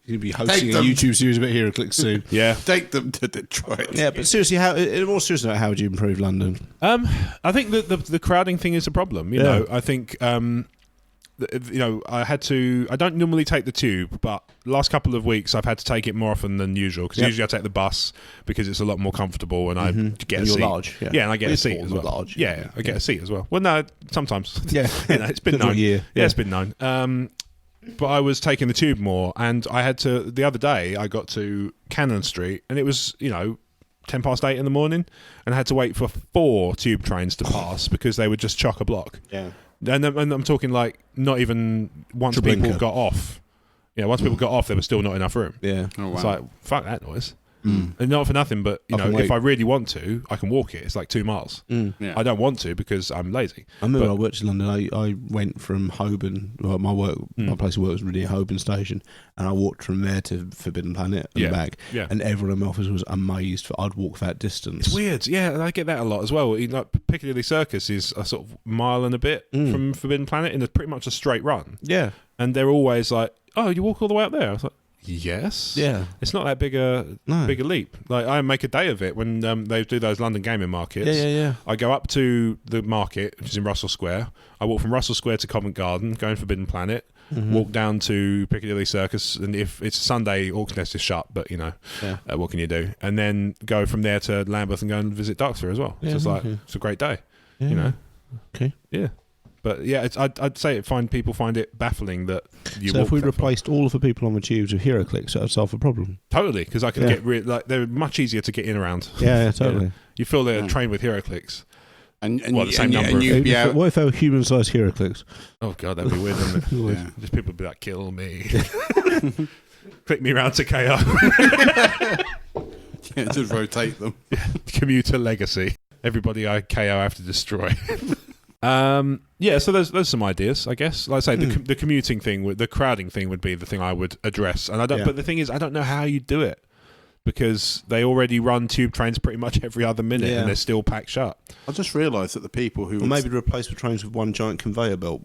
C: He'll be hosting a YouTube series about HeroClix soon.
A: Yeah.
B: Take them to Detroit.
C: Yeah, but seriously, more seriously, how would you improve London?
A: I think that the crowding thing is a problem. You know, I think I don't normally take the tube, but last couple of weeks I've had to take it more often than usual, because usually I take the bus because it's a lot more comfortable and I get a seat.
C: You're large. Yeah,
A: and I get a seat as well.
C: Large.
A: Yeah, I get a seat as well. Well, no, sometimes.
C: Yeah.
A: It's been known.
C: Yeah,
A: it's been known. But I was taking the tube more, and I had to, the other day I got to Cannon Street and it was, 8:10 in the morning, and I had to wait for 4 tube trains to pass because they would just chock a block.
C: Yeah.
A: And I'm talking like not even once people got off. Yeah, once people got off, there was still not enough room.
C: Yeah.
B: Oh, wow.
A: It's like, fuck that noise. And not for nothing, but if I really want to, I can walk it. It's like 2 miles.
B: Yeah.
A: I don't want to because I'm lazy.
C: I remember when I worked in London, I went from Holborn. Well, my place of work was near Holborn Station, and I walked from there to Forbidden Planet and back. Yeah. And everyone in my office was amazed that I'd walk that distance.
A: It's weird. Yeah, I get that a lot as well. Like Piccadilly Circus is a sort of mile and a bit from Forbidden Planet in pretty much a straight run.
C: Yeah.
A: And they're always like, "Oh, you walk all the way up there?" I was like, yes.
C: Yeah.
A: It's not that big a leap. Like, I make a day of it when they do those London gaming markets.
C: Yeah.
A: I go up to the market, which is in Russell Square. I walk from Russell Square to Covent Garden, go in Forbidden Planet, walk down to Piccadilly Circus, and if it's Sunday, Orcs Nest is shut, but what can you do? And then go from there to Lambeth and go and visit Darkster as well. It's it's a great day.
C: Yeah.
A: Okay. Yeah. But yeah, I'd say people find it baffling that you.
C: So if we replaced all of the people on the tubes with HeroClix, that would solve the problem.
A: Totally, because I could get they're much easier to get in around.
C: Yeah, totally.
A: Yeah. You feel they're trained with HeroClix.
B: And
A: the same number.
C: What if they were human-sized HeroClix?
A: Oh god, that'd be weird, wouldn't it? Just people would be like, "Kill me, click me round to KO."
B: Just rotate them.
A: Commuter legacy. Everybody I KO have to destroy. So there's some ideas, I guess. Like I say, the commuting thing, the crowding thing would be the thing I would address. And but the thing is, I don't know how you do it, because they already run tube trains pretty much every other minute and they're still packed shut.
B: I just realised that the people who...
C: Or maybe replace the trains with one giant conveyor belt.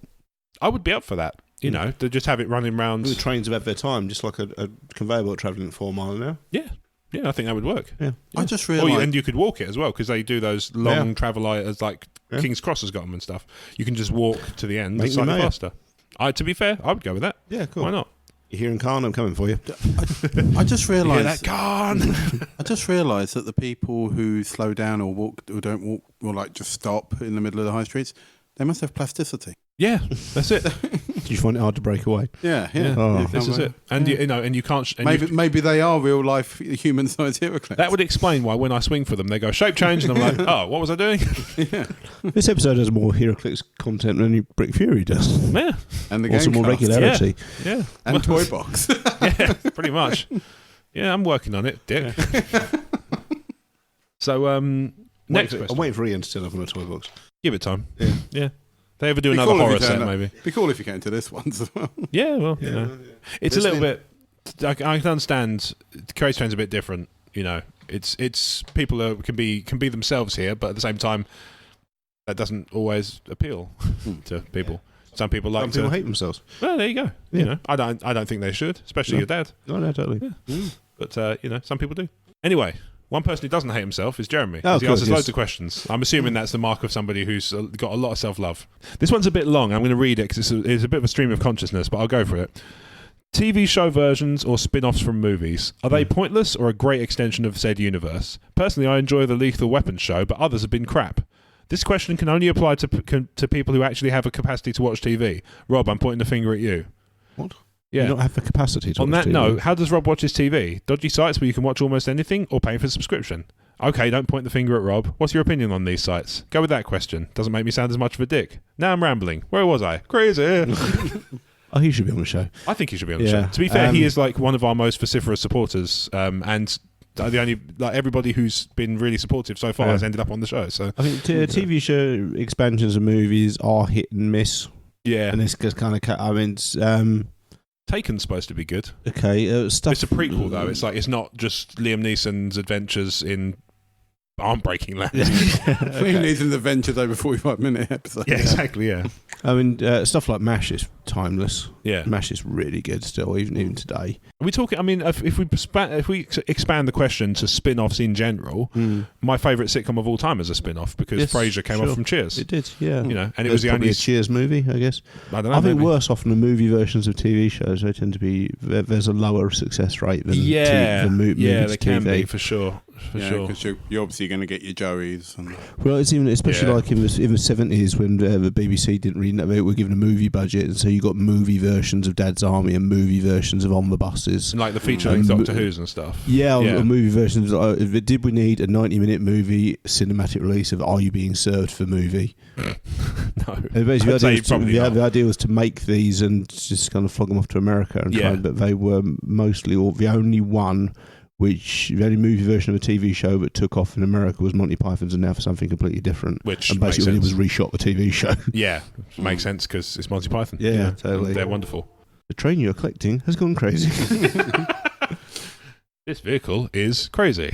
A: I would be up for that, to just have it running round.
C: The trains have had their time, just like a conveyor belt travelling at 4 miles an hour.
A: Yeah. Yeah, I think that would work.
C: Yeah.
B: I just realised...
A: and you could walk it as well, because they do those long travel as like King's Cross has got them and stuff. You can just walk to the end slightly faster. To be fair, I would go with that.
C: Yeah, cool.
A: Why not?
C: You're hearing Khan, I'm coming for you.
B: I just realised...
A: that Khan!
B: I just realised that the people who slow down or walk or don't walk or like just stop in the middle of the high streets, they must have plasticity.
A: Yeah, that's it.
C: Did you find it hard to break away?
B: Yeah.
C: Oh.
A: This is it. And and you can't.
B: Maybe they are real life human sized HeroClix.
A: That would explain why when I swing for them, they go shape change, and I'm like, oh, what was I doing?
B: Yeah.
C: This episode has more HeroClix content than Brick Fury does.
A: Yeah,
B: and the
C: also more regularity.
A: Yeah,
B: and Toy Box.
A: Yeah, pretty much. Yeah, I'm working on it, Dick. So next question.
C: I'm waiting for Ian to turn up on a Toy Box.
A: Give it time. Yeah. They ever do another horror set, maybe.
B: Be cool if you came to this one as well.
A: Yeah, well, it's a little bit. I can understand. Crazy Train's a bit different. It's people can be themselves here, but at the same time, that doesn't always appeal to people. Some people like
C: people hate themselves.
A: Well, there you go.
C: Yeah.
A: I don't think they should, especially your dad.
C: No, totally.
A: Yeah. But some people do. Anyway. One person who doesn't hate himself is Jeremy.
C: Oh,
A: he asks loads of questions. I'm assuming that's the mark of somebody who's got a lot of self-love. This one's a bit long. I'm going to read it because it's a bit of a stream of consciousness, but I'll go for it. TV show versions or spin-offs from movies, are they pointless or a great extension of said universe? Personally, I enjoy the Lethal Weapon show, but others have been crap. This question can only apply to people who actually have a capacity to watch TV. Rob, I'm pointing the finger at you.
C: What?
A: Yeah.
C: You don't have the capacity to
A: On
C: watch
A: that
C: TV.
A: note, how does Rob watch his TV? Dodgy sites where you can watch almost anything, or paying for a subscription? Okay, don't point the finger at Rob. What's your opinion on these sites? Go with that question. Doesn't make me sound as much of a dick. Now I'm rambling. Where was I? Crazy.
C: Oh, he should be on the show.
A: I think he should be on the show. To be fair, he is like one of our most vociferous supporters, and the only everybody who's been really supportive so far has ended up on the show. So
C: I think TV show expansions of movies are hit and miss.
A: Yeah,
C: and this kind of. I mean,
A: Taken's supposed to be good.
C: Okay, stuff.
A: It's a prequel though. It's not just Liam Neeson's adventures in arm-breaking land.
B: Liam Neeson's adventures over 45-minute episodes.
A: Yeah, exactly. Yeah.
C: I mean, stuff like MASH is timeless.
A: Yeah,
C: MASH is really good still, even today.
A: Are we talking? I mean, if we expand the question to spin-offs in general, my favourite sitcom of all time is a spin-off because Frasier came off from Cheers.
C: It did, yeah.
A: You know, and it was the only
C: a Cheers movie, I guess.
A: I don't know.
C: I think worse often the movie versions of TV shows. They tend to be there's a lower success rate than movies.
A: Yeah, they can
C: TV.
A: be for sure.
B: Because you're obviously going to get your Joeys.
C: Well, it's even especially like in the 70s when the BBC didn't really know they were given a movie budget, and so you got movie versions of Dad's Army and movie versions of On the Buses,
A: and like the feature-length Doctor Who's and stuff.
C: Yeah, or movie versions. Did we need a 90-minute movie cinematic release of Are You Being Served for movie?
A: No.
C: And basically, the idea was to make these and just kind of flog them off to America and try, but they were mostly, or the only one. The only movie version of a TV show that took off in America was Monty Python's, and now for something completely different.
A: And
C: basically it was reshot the TV show.
A: Yeah, makes sense because it's Monty Python.
C: Yeah, totally.
A: They're wonderful.
C: The train you're collecting has gone crazy.
A: This vehicle is crazy.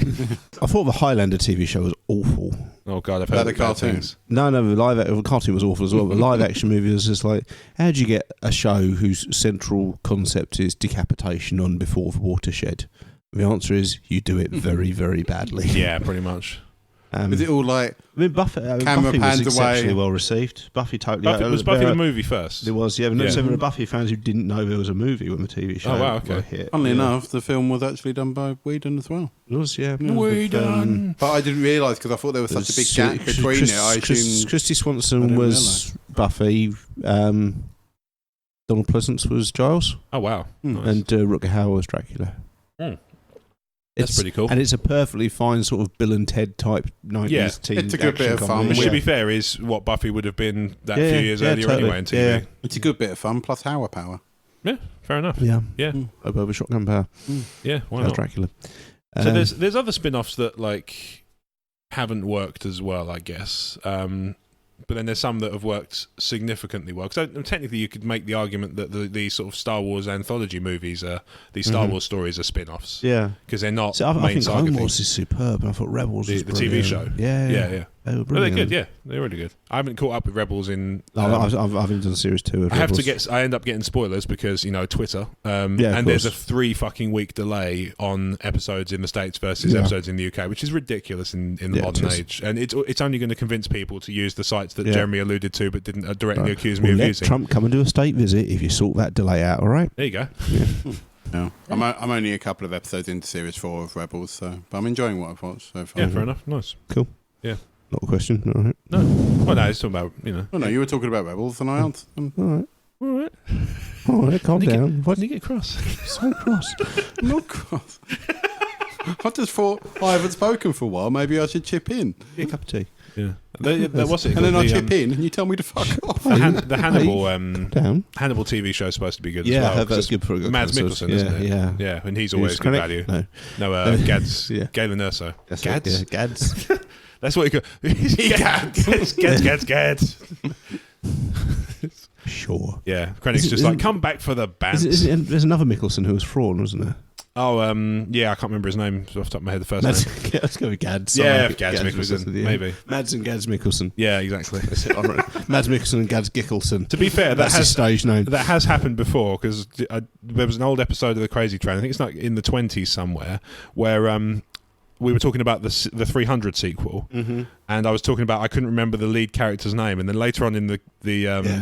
C: I thought the Highlander TV show was awful.
A: Oh God, I've heard
B: the cartoons.
C: No, the cartoon was awful as well. The live action movie was just like, how do you get a show whose central concept is decapitation on before the watershed? The answer is you do it very, very badly.
A: Yeah, pretty much.
B: Was it all like
C: Buffy was exceptionally well received. Buffy totally.
A: Was Buffy the movie first?
C: It was, yeah. But there were Buffy fans who didn't know there was a movie when the TV show.
A: Oh wow, okay.
B: Funnily enough, the film was actually done by Whedon as well.
C: It was, yeah.
A: Whedon.
B: But I didn't realise because I thought there was such a big gap between it. I assumed
C: Christy Swanson was Buffy. Donald Pleasance was Giles.
A: Oh wow. Nice.
C: And Rutger Hauer was Dracula.
A: That's pretty cool.
C: And it's a perfectly fine sort of Bill and Ted type 90s teen
B: it's a good bit of fun.
A: Which, to be fair, is what Buffy would have been few years earlier anyway on TV.
C: Yeah.
B: It's a good bit of fun, plus Hauer power.
A: Yeah, fair enough.
C: Yeah.
A: Over
C: shotgun power.
A: Yeah, why not?
C: Dracula.
A: So there's other spin-offs that like haven't worked as well, I guess. But then there's some that have worked significantly well. So technically, you could make the argument that the sort of Star Wars anthology movies these Star Wars stories are spin-offs.
C: Yeah,
A: because they're not.
C: I
A: main
C: think
A: saga
C: Clone Wars is superb, and I thought Rebels was
A: the TV show.
C: Yeah. They were brilliant.
A: They're good. Yeah, they're really good. I haven't caught up with Rebels in.
C: I've done series 2 of Rebels.
A: I end up getting spoilers because Twitter. And there's a 3 fucking week delay on episodes in the States versus episodes in the UK, which is ridiculous in the modern age. And it's only going to convince people to use the sites that Jeremy alluded to, but didn't directly accuse me of using.
C: Trump come and do a state visit if you sort that delay out. All right.
A: There you go.
B: No, I'm only a couple of episodes into series 4 of Rebels, but I'm enjoying what I've watched so far.
A: Yeah, fair enough. Nice.
C: Cool.
A: Yeah.
C: Not a question. All right.
A: No. Well, no, it's talking about,
B: Oh, no, you were talking about Rebels and I answered them.
C: All right, calm down.
A: Why did you get cross?
C: So cross.
B: I'm not cross. I just thought I haven't spoken for a while. Maybe I should chip in.
C: Get a cup of tea.
A: Yeah. What's it?
B: And then I chip in and you tell me to fuck off.
A: The Hannibal Hannibal TV show is supposed to be good as well.
C: That's good for a good
A: Mads Mikkelsen, isn't it?
C: Yeah.
A: And he's always good value. No, Gads. Galen Erso.
C: Gads? Gads.
A: That's what he goes. Gads.
C: Sure.
A: Yeah. Krennic's just like, come back for the band.
C: There's another Mikkelsen who was Thrawn, wasn't there?
A: Oh, yeah, I can't remember his name off the top of my head. The first name.
C: Let's go with Gads.
A: Yeah, Gads Mikkelsen, maybe.
C: Mads and Gads Mikkelsen.
A: Yeah, exactly.
C: Mads Mikkelsen and Gads Gickelson.
A: To be fair,
C: that's his stage name.
A: That has happened before because there was an old episode of The Crazy Train. I think it's like in the 20s somewhere where we were talking about the 300 sequel, and I was talking about I couldn't remember the lead character's name, and then later on in the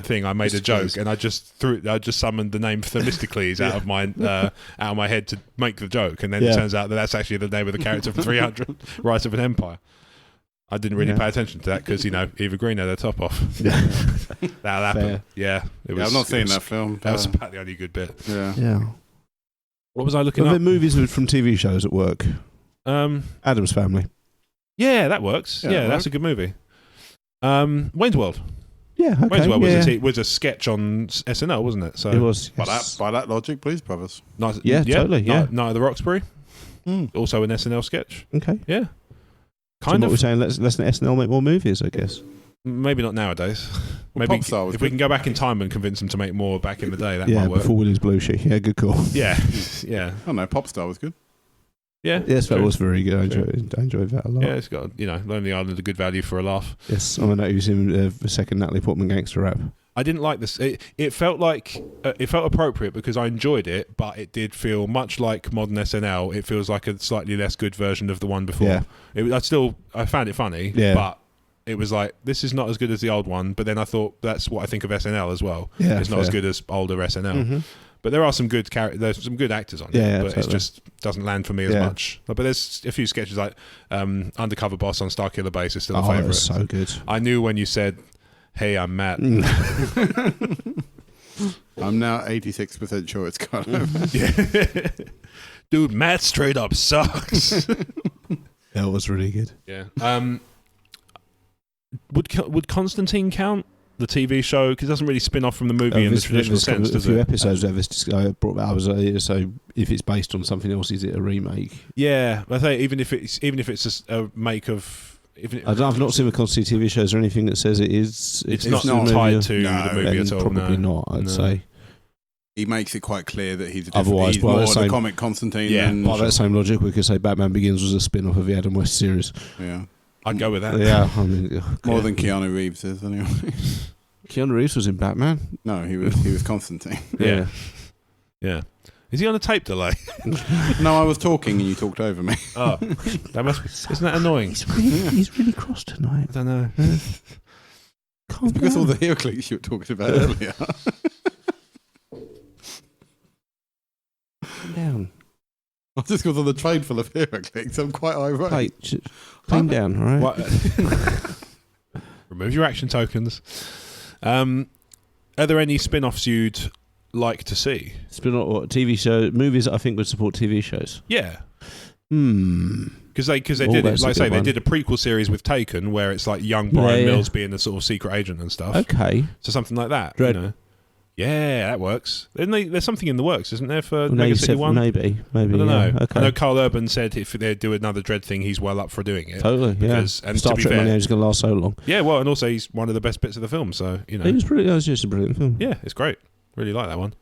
A: thing, I made a joke, and I just summoned the name Themistocles out of my head to make the joke, and then it turns out that that's actually the name of the character from 300, Rise of an Empire. I didn't really pay attention to that because Eva Green had her top off. That'll happen. Fair. Yeah,
B: I've not seen that film.
A: That was about the only good bit.
C: Yeah.
A: What was I looking
C: at?
A: There
C: movies from TV shows at work. Addams Family.
A: Yeah, that works. Yeah, that's a good movie. Wayne's World.
C: Yeah, okay.
A: Wayne's World was a sketch on SNL, wasn't it? So
C: it was.
B: Yes. By that logic, Blues Brothers.
A: Nice.
C: Yeah, totally. Yeah.
A: Night of the Roxbury. Also an SNL sketch.
C: Okay.
A: Yeah.
C: Kind of. What we're saying, let's let SNL make more movies, I guess.
A: Maybe not nowadays. Maybe if we can go back in time and convince them to make more back in the day, that might work.
C: Before Willie's Blueshy. Yeah, good call.
A: Yeah.
B: I don't know. Popstar was good.
A: Yeah.
C: Yes, that was very good. I enjoyed that a lot.
A: Yeah, it's got Lonely Island a good value for a laugh.
C: Yes, I know you've seen the second Natalie Portman gangster rap.
A: I didn't like this. It felt like it felt appropriate because I enjoyed it, but it did feel much like modern SNL. It feels like a slightly less good version of the one before. Yeah. I found it funny, but it was like, this is not as good as the old one. But then I thought that's what I think of SNL as well. Yeah, it's not as good as older SNL. Mm-hmm. But there are some good there's some good actors on it, but it just doesn't land for me as much. But there's a few sketches like Undercover Boss on Starkiller Base is still a favourite.
C: So good.
A: I knew when you said, "Hey, I'm Matt."
B: I'm now 86% sure it's kind of.
A: Dude, Matt straight up sucks.
C: That was really good.
A: Yeah. Would Constantine count? The TV show, because it doesn't really spin off from the movie in the traditional sense, does it? A few
C: episodes of this brought that up. So if it's based on something else, is it a remake?
A: Yeah, I think even if it's a make of.
C: I've not seen the Constantine TV shows or anything that says it is.
A: It's not tied to the movie at all.
C: Probably not. I'd say.
B: He makes it quite clear that he's more the comic Constantine.
C: Yeah, by that same logic, we could say Batman Begins was a spin-off of the Adam West series.
B: Yeah.
A: I'd go with that.
C: Yeah, I mean,
B: more than Keanu Reeves is anyway.
C: Keanu Reeves was in Batman.
B: No, he was Constantine.
A: Yeah. Is he on a tape delay?
B: No, I was talking and you talked over me.
A: Oh, isn't that annoying?
C: He's really cross tonight.
A: I don't know.
B: It's because all the heel clicks you were talking about earlier.
C: Calm down.
B: I just got on the train full of hero clicks. I'm quite irate.
C: Calm down, all right?
A: Remove your action tokens. Are there any spin-offs you'd like to see?
C: Spin-off what? TV show movies that I think would support TV shows.
A: Yeah. Because they did it. Like I say, they did a prequel series with Taken where it's like young Brian Mills being a sort of secret agent and stuff.
C: Okay.
A: So something like that.
C: Dread.
A: Yeah, that works. There's something in the works, isn't there, for Mega City 1?
C: Maybe.
A: I don't know.
C: Okay.
A: I know Carl Urban said if they do another Dread thing, he's well up for doing it.
C: Totally, because,
A: and
C: Star
A: to be
C: Trek
A: fair,
C: is going to last so long.
A: Yeah, well, and also he's one of the best bits of the film, so,
C: It was just a brilliant film.
A: Yeah, it's great. Really like that one.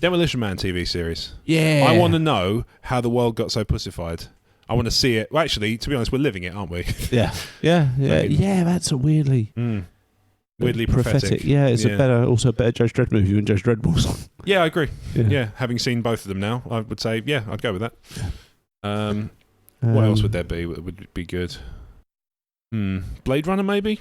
A: Demolition Man TV series.
C: Yeah.
A: I want to know how the world got so pussified. I want to see it. Well, actually, to be honest, we're living it, aren't we?
C: Yeah. That's a weirdly
A: prophetic.
C: Yeah, it's a better Judge Dredd movie than Judge Dredd was.
A: Yeah, I agree. Yeah, having seen both of them now, I would say, yeah, I'd go with that. What else would there be that would be good? Blade Runner, maybe?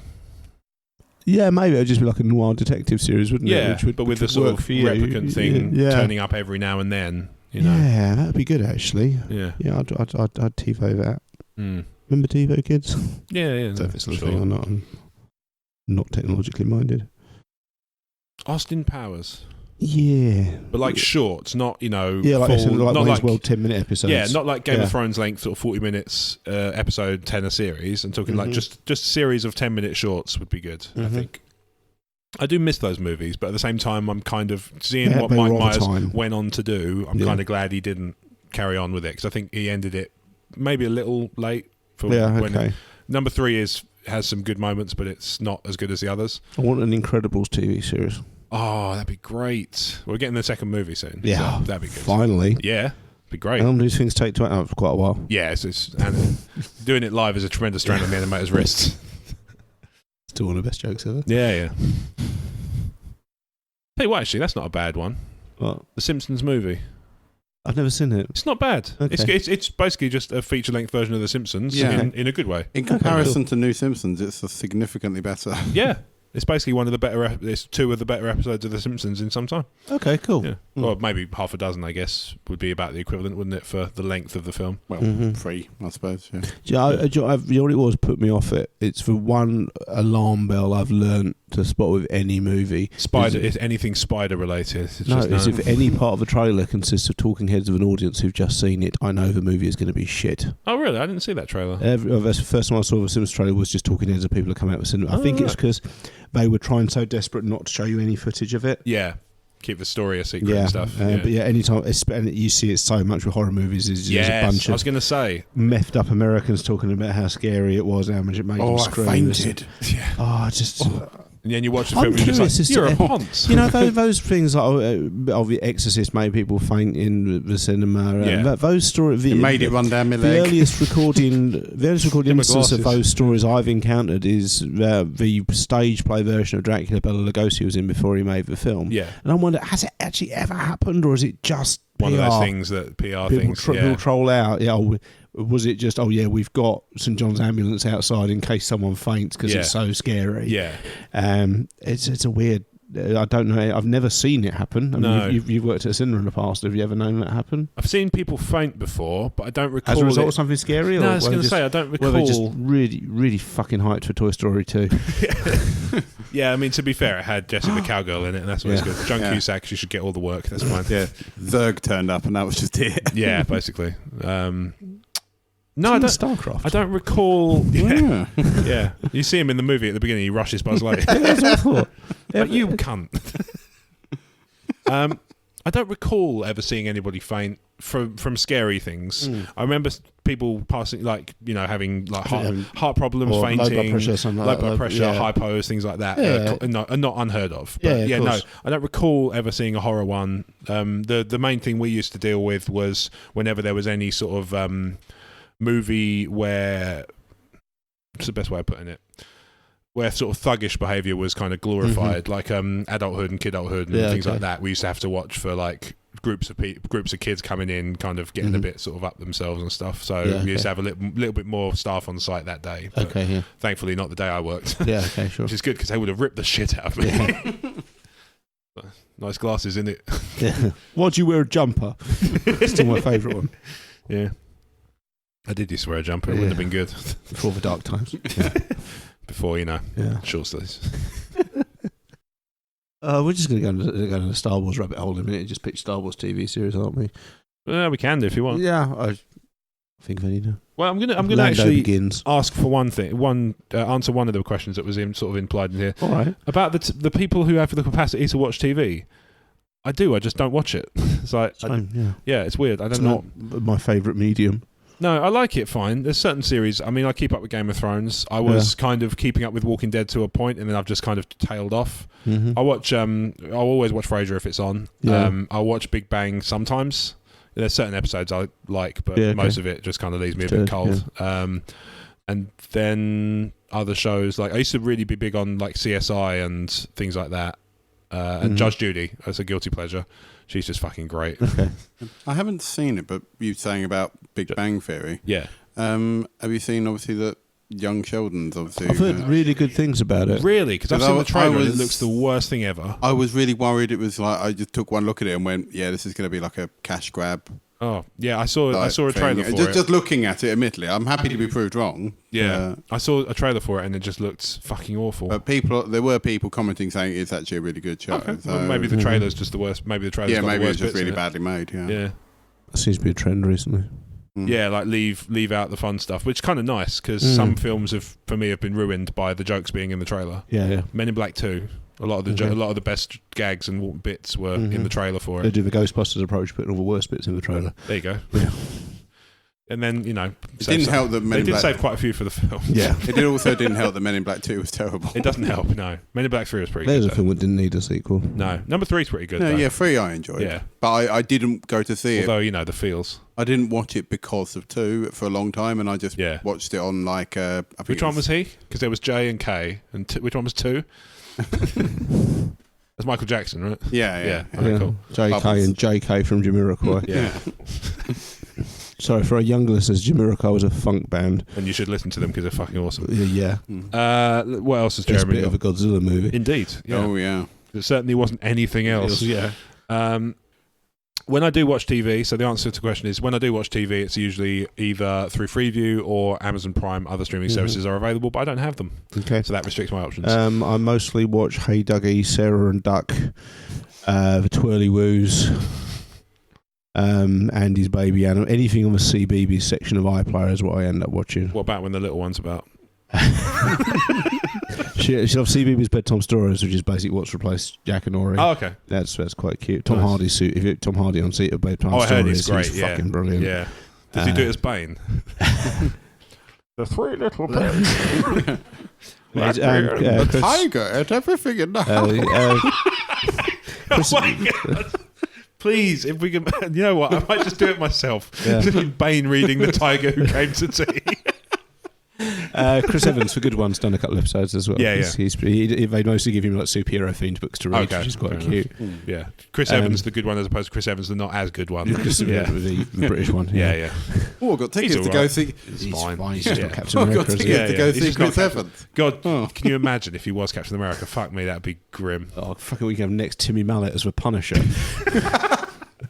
C: Yeah, maybe it'd just be like a noir detective series, wouldn't it?
A: Yeah, but with the sort of replicant thing turning up every now and then.
C: Yeah, that'd be good, actually.
A: Yeah.
C: Yeah, I'd TiVo that. Remember TiVo, kids?
A: Yeah.
C: So if it's a thing or not, I'm not technologically minded.
A: Austin Powers.
C: Yeah.
A: But like shorts, not, like
C: full,
A: not
C: like World 10-minute episodes.
A: Yeah, not like Game of Thrones length, sort of 40 minutes episode 10 a series. I'm talking like just a series of 10-minute shorts would be good, I think. I do miss those movies, but at the same time, I'm kind of seeing what Mike Myers went on to do. I'm kind of glad he didn't carry on with it, because I think he ended it maybe a little late. Number 3 has some good moments, but it's not as good as the others.
C: I want an Incredibles TV series.
A: Oh, that'd be great. We're getting the second movie soon.
C: Yeah,
A: so that'd be good.
C: Finally.
A: Yeah, be great.
C: How long do these things take to out for quite a while?
A: Yeah, and doing it live is a tremendous strain on the animator's wrists.
C: Still one of the best jokes ever.
A: Yeah. Hey, what? Actually, that's not a bad one.
C: What?
A: The Simpsons movie.
C: I've never seen it.
A: It's not bad. Okay. It's basically just a feature-length version of The Simpsons in a good way.
B: In comparison to New Simpsons, it's significantly better.
A: Yeah. It's basically one of the better. It's 2 of the better episodes of The Simpsons in some time.
C: Okay, cool.
A: Yeah. Or maybe half a dozen, I guess, would be about the equivalent, wouldn't it, for the length of the film?
B: Well, 3, I suppose.
C: Yeah. You know what it was put me off it? It's for one alarm bell I've learnt to spot with any movie.
A: It's anything spider related.
C: If any part of a trailer consists of talking heads of an audience who've just seen it, I know the movie is going to be shit.
A: Oh, really? I didn't see that trailer.
C: That's the first time I saw the Simpsons trailer was just talking heads of people who come out of the cinema. I think it's because they were trying so desperate not to show you any footage of it.
A: Yeah. Keep the story a secret and stuff.
C: But anytime and you see it so much with horror movies, is a bunch of
A: I was going to say
C: meffed up Americans talking about how scary it was, how much it made them scream.
B: I fainted.
A: And then you watch the film and you're just like, you're a ponce.
C: You know, those things like The Exorcist made people faint in the cinema. Those stories...
B: It made it run down my leg.
C: The earliest recording instance of those stories I've encountered is the stage play version of Dracula Bela Lugosi was in before he made the film.
A: Yeah.
C: And I wonder, has it actually ever happened, or is it just
A: one
C: PR?
A: Of those things that PR things...
C: People troll out. Was it just, we've got St John's ambulance outside in case someone faints because it's so scary?
A: Yeah.
C: It's a weird... I don't know. I've never seen it happen. I mean, you've worked at a cinema in the past. Have you ever known that happen?
A: I've seen people faint before, but I don't recall...
C: As a result of something scary?
A: No, I was going to say, I don't recall...
C: Were they just really, really fucking hyped for Toy Story 2?
A: Yeah, I mean, to be fair, it had Jessie the Cowgirl in it, and that's always good. John Cusack, she should get all the work. That's fine.
B: Yeah. Zurg turned up, and that was just it.
A: Yeah, basically.
C: No, I don't. Starcraft.
A: I don't recall. Yeah, yeah. You see him in the movie at the beginning. He rushes Buzz Lightyear.
C: That's awful.
A: Like, you cunt. I don't recall ever seeing anybody faint from scary things. I remember people passing, having heart problems, fainting, low blood pressure, low blood pressure, hypos, things like that. Are not unheard of. But no, I don't recall ever seeing a horror one. The main thing we used to deal with was whenever there was any sort of movie where, what's the best way of putting it, where sort of thuggish behaviour was kind of glorified, like adulthood and kidulthood and things like that. We used to have to watch for groups of kids coming in, kind of getting a bit sort of up themselves and stuff. So we used to have a little bit more staff on site that day. But thankfully, not the day I worked.
C: Yeah, okay, sure.
A: Which is good because they would have ripped the shit out of me. Yeah. Nice glasses, isn't it?
C: Yeah. Why'd you wear a jumper? Still my favourite one.
A: Yeah. I did used to wear a jumper. It wouldn't have been good.
C: Before the dark times.
A: Before, short sleeves.
C: We're just going to go into the Star Wars rabbit hole in a minute and just pitch Star Wars TV series, aren't we?
A: Well, we can do if you want.
C: Yeah, I think they need to.
A: Well, I'm gonna actually ask for one thing. Answer one of the questions that was sort of implied in here.
C: All right.
A: About the people who have the capacity to watch TV. I do. I just don't watch it. It's like, it's weird. It's not
C: my favourite medium.
A: No, I like it fine. There's certain series. I mean, I keep up with Game of Thrones. I was kind of keeping up with Walking Dead to a point, and then I've just kind of tailed off. I watch. I'll always watch Frasier if it's on. I'll watch Big Bang sometimes. There's certain episodes I like, but most of it just kind of leaves me a bit cold. And then other shows, like I used to really be big on like CSI and things like that. And Judge Judy, that's a guilty pleasure. She's just fucking great.
C: Okay.
B: I haven't seen it, but you saying about Big Bang Theory.
A: Yeah.
B: Have you seen, obviously, that Young Sheldon's, obviously...
C: I've heard really good things about it.
A: Really? Because I've seen the trailer and it looks the worst thing ever.
B: I was really worried it was like... I just took one look at it and went, this is going to be like a cash grab.
A: Oh, yeah, I saw a trailer for it.
B: Just looking at it, admittedly. I'm happy to be proved wrong.
A: Yeah. I saw a trailer for it and it just looked fucking awful.
B: But there were people commenting saying it's actually a really good show.
A: Okay.
B: So,
A: well, maybe the trailer's just the worst. Maybe the trailer's got the worst
B: it's just really badly made,
A: Yeah.
C: That seems to be a trend recently.
A: Yeah, like leave out the fun stuff, which is kind of nice because some films for me have been ruined by the jokes being in the trailer.
C: Yeah.
A: Men in Black 2. A lot of the best gags and bits were in the trailer for it.
C: They do the Ghostbusters approach, putting all the worst bits in the trailer.
A: There you go.
C: Yeah.
A: And then, it
B: didn't help that Men in Black...
A: They did save quite a few for the film.
C: Yeah.
B: It didn't help that Men in Black 2 was terrible.
A: It doesn't help, no. Men in Black 3 was pretty good.
C: There's a film that didn't need a sequel.
A: No. Number 3 is pretty good,
B: No,
A: though.
B: yeah, 3 I enjoyed.
A: Yeah.
B: But I didn't go to see it.
A: Although, the feels.
B: I didn't watch it because of 2 for a long time, and I just watched it on like...
A: which one was he? Because there was J and K. And which one was 2? That's Michael Jackson, right?
B: Yeah.
A: Okay, cool.
C: JK and JK from Jamiroquai.
A: Yeah.
C: Sorry, for our younger listeners, Jamiroquai was a funk band.
A: And you should listen to them because they're fucking awesome.
C: Yeah.
A: What else has
C: It's a
A: Jeremy
C: bit of a Godzilla movie.
A: Indeed. Yeah.
B: Oh, yeah.
A: It certainly wasn't anything else.
C: Yeah.
A: When I do watch TV, so the answer to the question is when I do watch TV, it's usually either through Freeview or Amazon Prime. Other streaming services are available, but I don't have them.
C: Okay.
A: So that restricts my options.
C: I mostly watch Hey Dougie, Sarah and Duck, the Twirly Woos, Andy's Baby Animal. Anything on the CBeebies section of iPlayer is what I end up watching.
A: What about when the little one's about?
C: She loves CBeebies Bedtime Stories, which is basically what's replaced Jack and Ori.
A: Oh, okay.
C: That's quite cute. Tom Hardy's suit. If Tom Hardy on seat of Bedtime Stories,
A: I heard he's great.
C: He's fucking brilliant.
A: Yeah. Does he do it as Bane? The three little pigs.
B: The tiger and everything in the house.
A: Oh my God. Please, if we can, you know what? I might just do it myself.
C: Yeah.
A: Bane reading The Tiger Who Came to Tea.
C: Chris Evans for Good One's done a couple of episodes as well.
A: Yeah.
C: They mostly give him like superhero themed books to read, which is quite cute.
A: Yeah, Chris Evans, the good one, as opposed to Chris Evans, the not as good one.
C: The British one.
A: Yeah.
B: Oh, I've got tickets to go see.
C: He's fine.
A: Fine.
C: He's just not Captain
B: I've
C: America.
B: got tickets to go see Chris Evans.
A: God, can you imagine if he was Captain America? Fuck me, that'd be grim.
C: Oh, fucking, we can have next Timmy Mallet as the Punisher.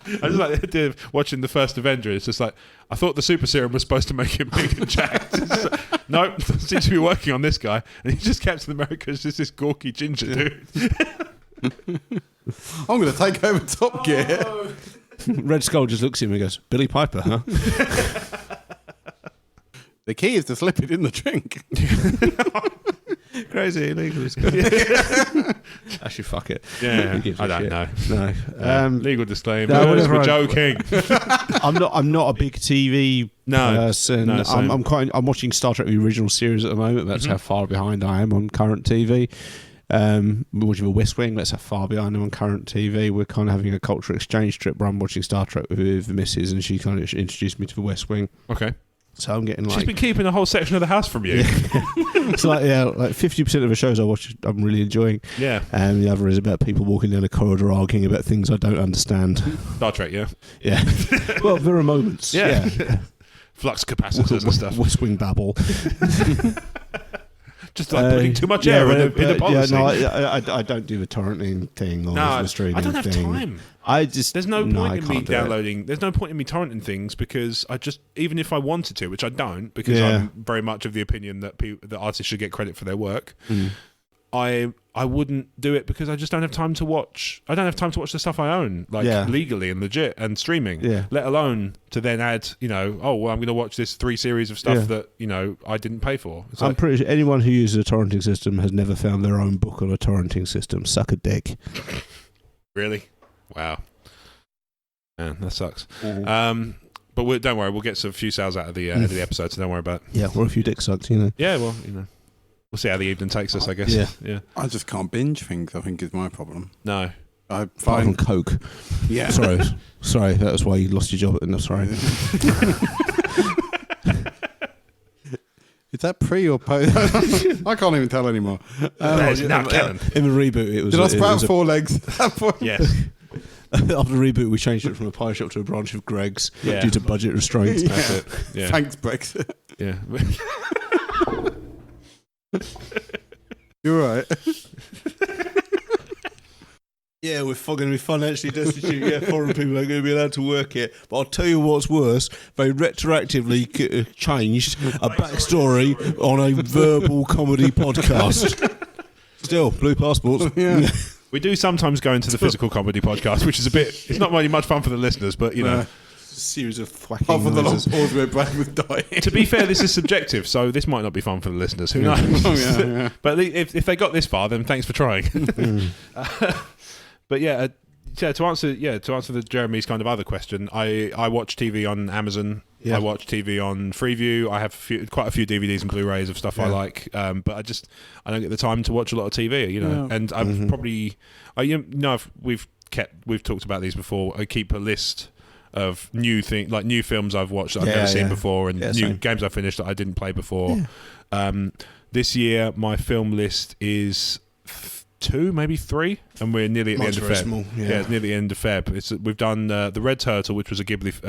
A: I just like the idea of watching the first Avenger. It's just like, I thought the super serum was supposed to make him big and jacked. Like, nope, seems to be working on this guy. And he just Captain America is just this gawky ginger dude.
B: I'm going to take over Top Gear.
C: Red Skull just looks at him and goes, Billy Piper, huh?
B: The key is to slip it in the drink.
C: Crazy illegal. Actually, fuck it.
A: Yeah, I don't know.
C: No.
A: Legal disclaimer.
C: No,
A: We're joking.
C: I'm not a big TV person.
A: No,
C: I'm watching Star Trek the original series at the moment. That's how far behind I am on current TV. We're watching The West Wing. That's how far behind I'm on current TV. We're kind of having a cultural exchange trip where I'm watching Star Trek with the missus, and she kind of introduced me to The West Wing.
A: Okay.
C: So I'm getting
A: She's been keeping a whole section of the house from you.
C: It's like 50% of the shows I watch I'm really enjoying.
A: Yeah.
C: And the other is about people walking down a corridor arguing about things I don't understand.
A: Star Trek, yeah.
C: Yeah. Well, there are moments.
A: Yeah. Flux capacitors and stuff.
C: West Wing babble.
A: Just like putting too much air in the policy.
C: Yeah, no, I don't do the torrenting thing or the streaming thing.
A: I don't have time. There's no point in me downloading. There's no point in me torrenting things because I just, even if I wanted to, which I don't, because I'm very much of the opinion that that artists should get credit for their work. I wouldn't do it because I just don't have time to watch. I don't have time to watch the stuff I own, legally and legit and streaming. Yeah. Let alone to then add, I'm going to watch this 3 series of stuff that I didn't pay for.
C: I'm pretty sure anyone who uses a torrenting system has never found their own book on a torrenting system. Suck a dick.
A: Really? Wow. Man, that sucks. But don't worry, we'll get some few sales out of the episode, so don't worry about it.
C: Yeah, or a few dick sucks,
A: Yeah, well, we'll see how the evening takes us, I guess. Yeah.
B: I just can't binge things, I think, is my problem.
A: No.
B: I find
C: Coke. Yeah. Sorry, that was why you lost your job. No, sorry.
B: Is that pre or post? I can't even tell anymore.
A: Not canon.
C: In the reboot, it was.
B: Did I sprout 4 legs?
A: Yes.
C: After the reboot, we changed it from a pie shop to a branch of Greg's due to budget restraints.
B: That's it. Yeah. Thanks, Brexit.
A: Yeah.
B: You're right.
C: Yeah, we're going to be financially destitute. Yeah, foreign people aren't going to be allowed to work here. But I'll tell you what's worse. They retroactively changed a backstory on a verbal comedy podcast. Still, blue passports.
B: Yeah.
A: We do sometimes go into the physical comedy podcast, which is it's not really much fun for the listeners, but
C: a series of thwacking
B: half of the long pause where Brad was dying.
A: To be fair, this is subjective, so this might not be fun for the listeners. Who knows?
B: Yeah.
A: But if they got this far, then thanks for trying. But to answer the Jeremy's kind of other question, I watch TV on Amazon. Yeah. I watch TV on Freeview. I have quite a few DVDs and Blu-rays of stuff I like, but I don't get the time to watch a lot of TV. And I've probably we've talked about these before. I keep a list of new films I've watched that I've never seen before, and new games I've finished that I didn't play before. Yeah. This year, my film list is 2, maybe 3, and we're nearly at the end of Feb.
C: Small,
A: it's nearly the end of Feb. We've done The Red Turtle, which was a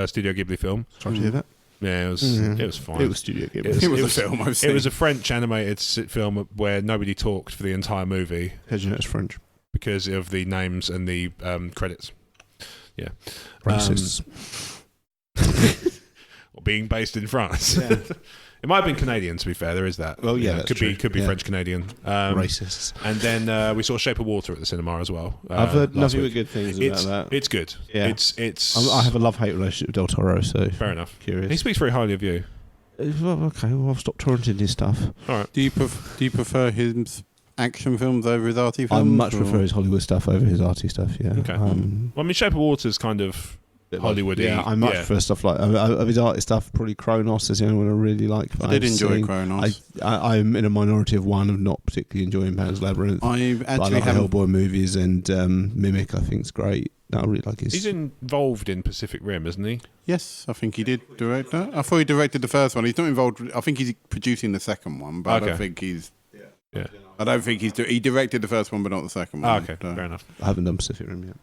A: Studio Ghibli film.
C: Sorry to hear that.
A: Yeah, it was fine.
C: It was studio game.
B: It was a film.
A: It was a French animated film where nobody talked for the entire movie.
C: Because you know it's French.
A: Because of the names and the credits. Yeah.
C: Racists.
A: Or being based in France.
C: Yeah.
A: It might have been Canadian, to be fair. There is that.
C: Well, yeah, that's
A: could
C: true.
A: be French Canadian.
C: Racists.
A: And then we saw Shape of Water at the cinema as well.
C: I've heard nothing but good things about that.
A: It's good.
C: Yeah.
A: It's.
C: I have a love-hate relationship with Del Toro, so
A: fair enough.
C: Curious.
A: He speaks very highly of you.
C: Well, okay, well, I'll stop torrenting his stuff.
A: All right.
B: Do you prefer his action films over his arty films?
C: I much prefer his Hollywood stuff over his arty stuff. Yeah.
A: Okay. Well, I mean, Shape of Water is kind of Hollywoody.
C: Yeah, I much prefer stuff like of his arty stuff. Probably Kronos is the only one I really like.
B: I did enjoy Kronos.
C: I'm in a minority of one of not particularly enjoying Pan's Labyrinth.
B: I love the
C: Hellboy movies and Mimic. I think is great. I really like his.
A: He's involved in Pacific Rim, isn't he?
B: Yes, I think he did direct that. I thought he directed the first one. He's not involved. I think he's producing the second one, but I don't think he's.
A: Yeah.
B: I don't think he directed the first one, but not the second one.
A: Okay, fair enough.
C: I haven't done Pacific Rim yet.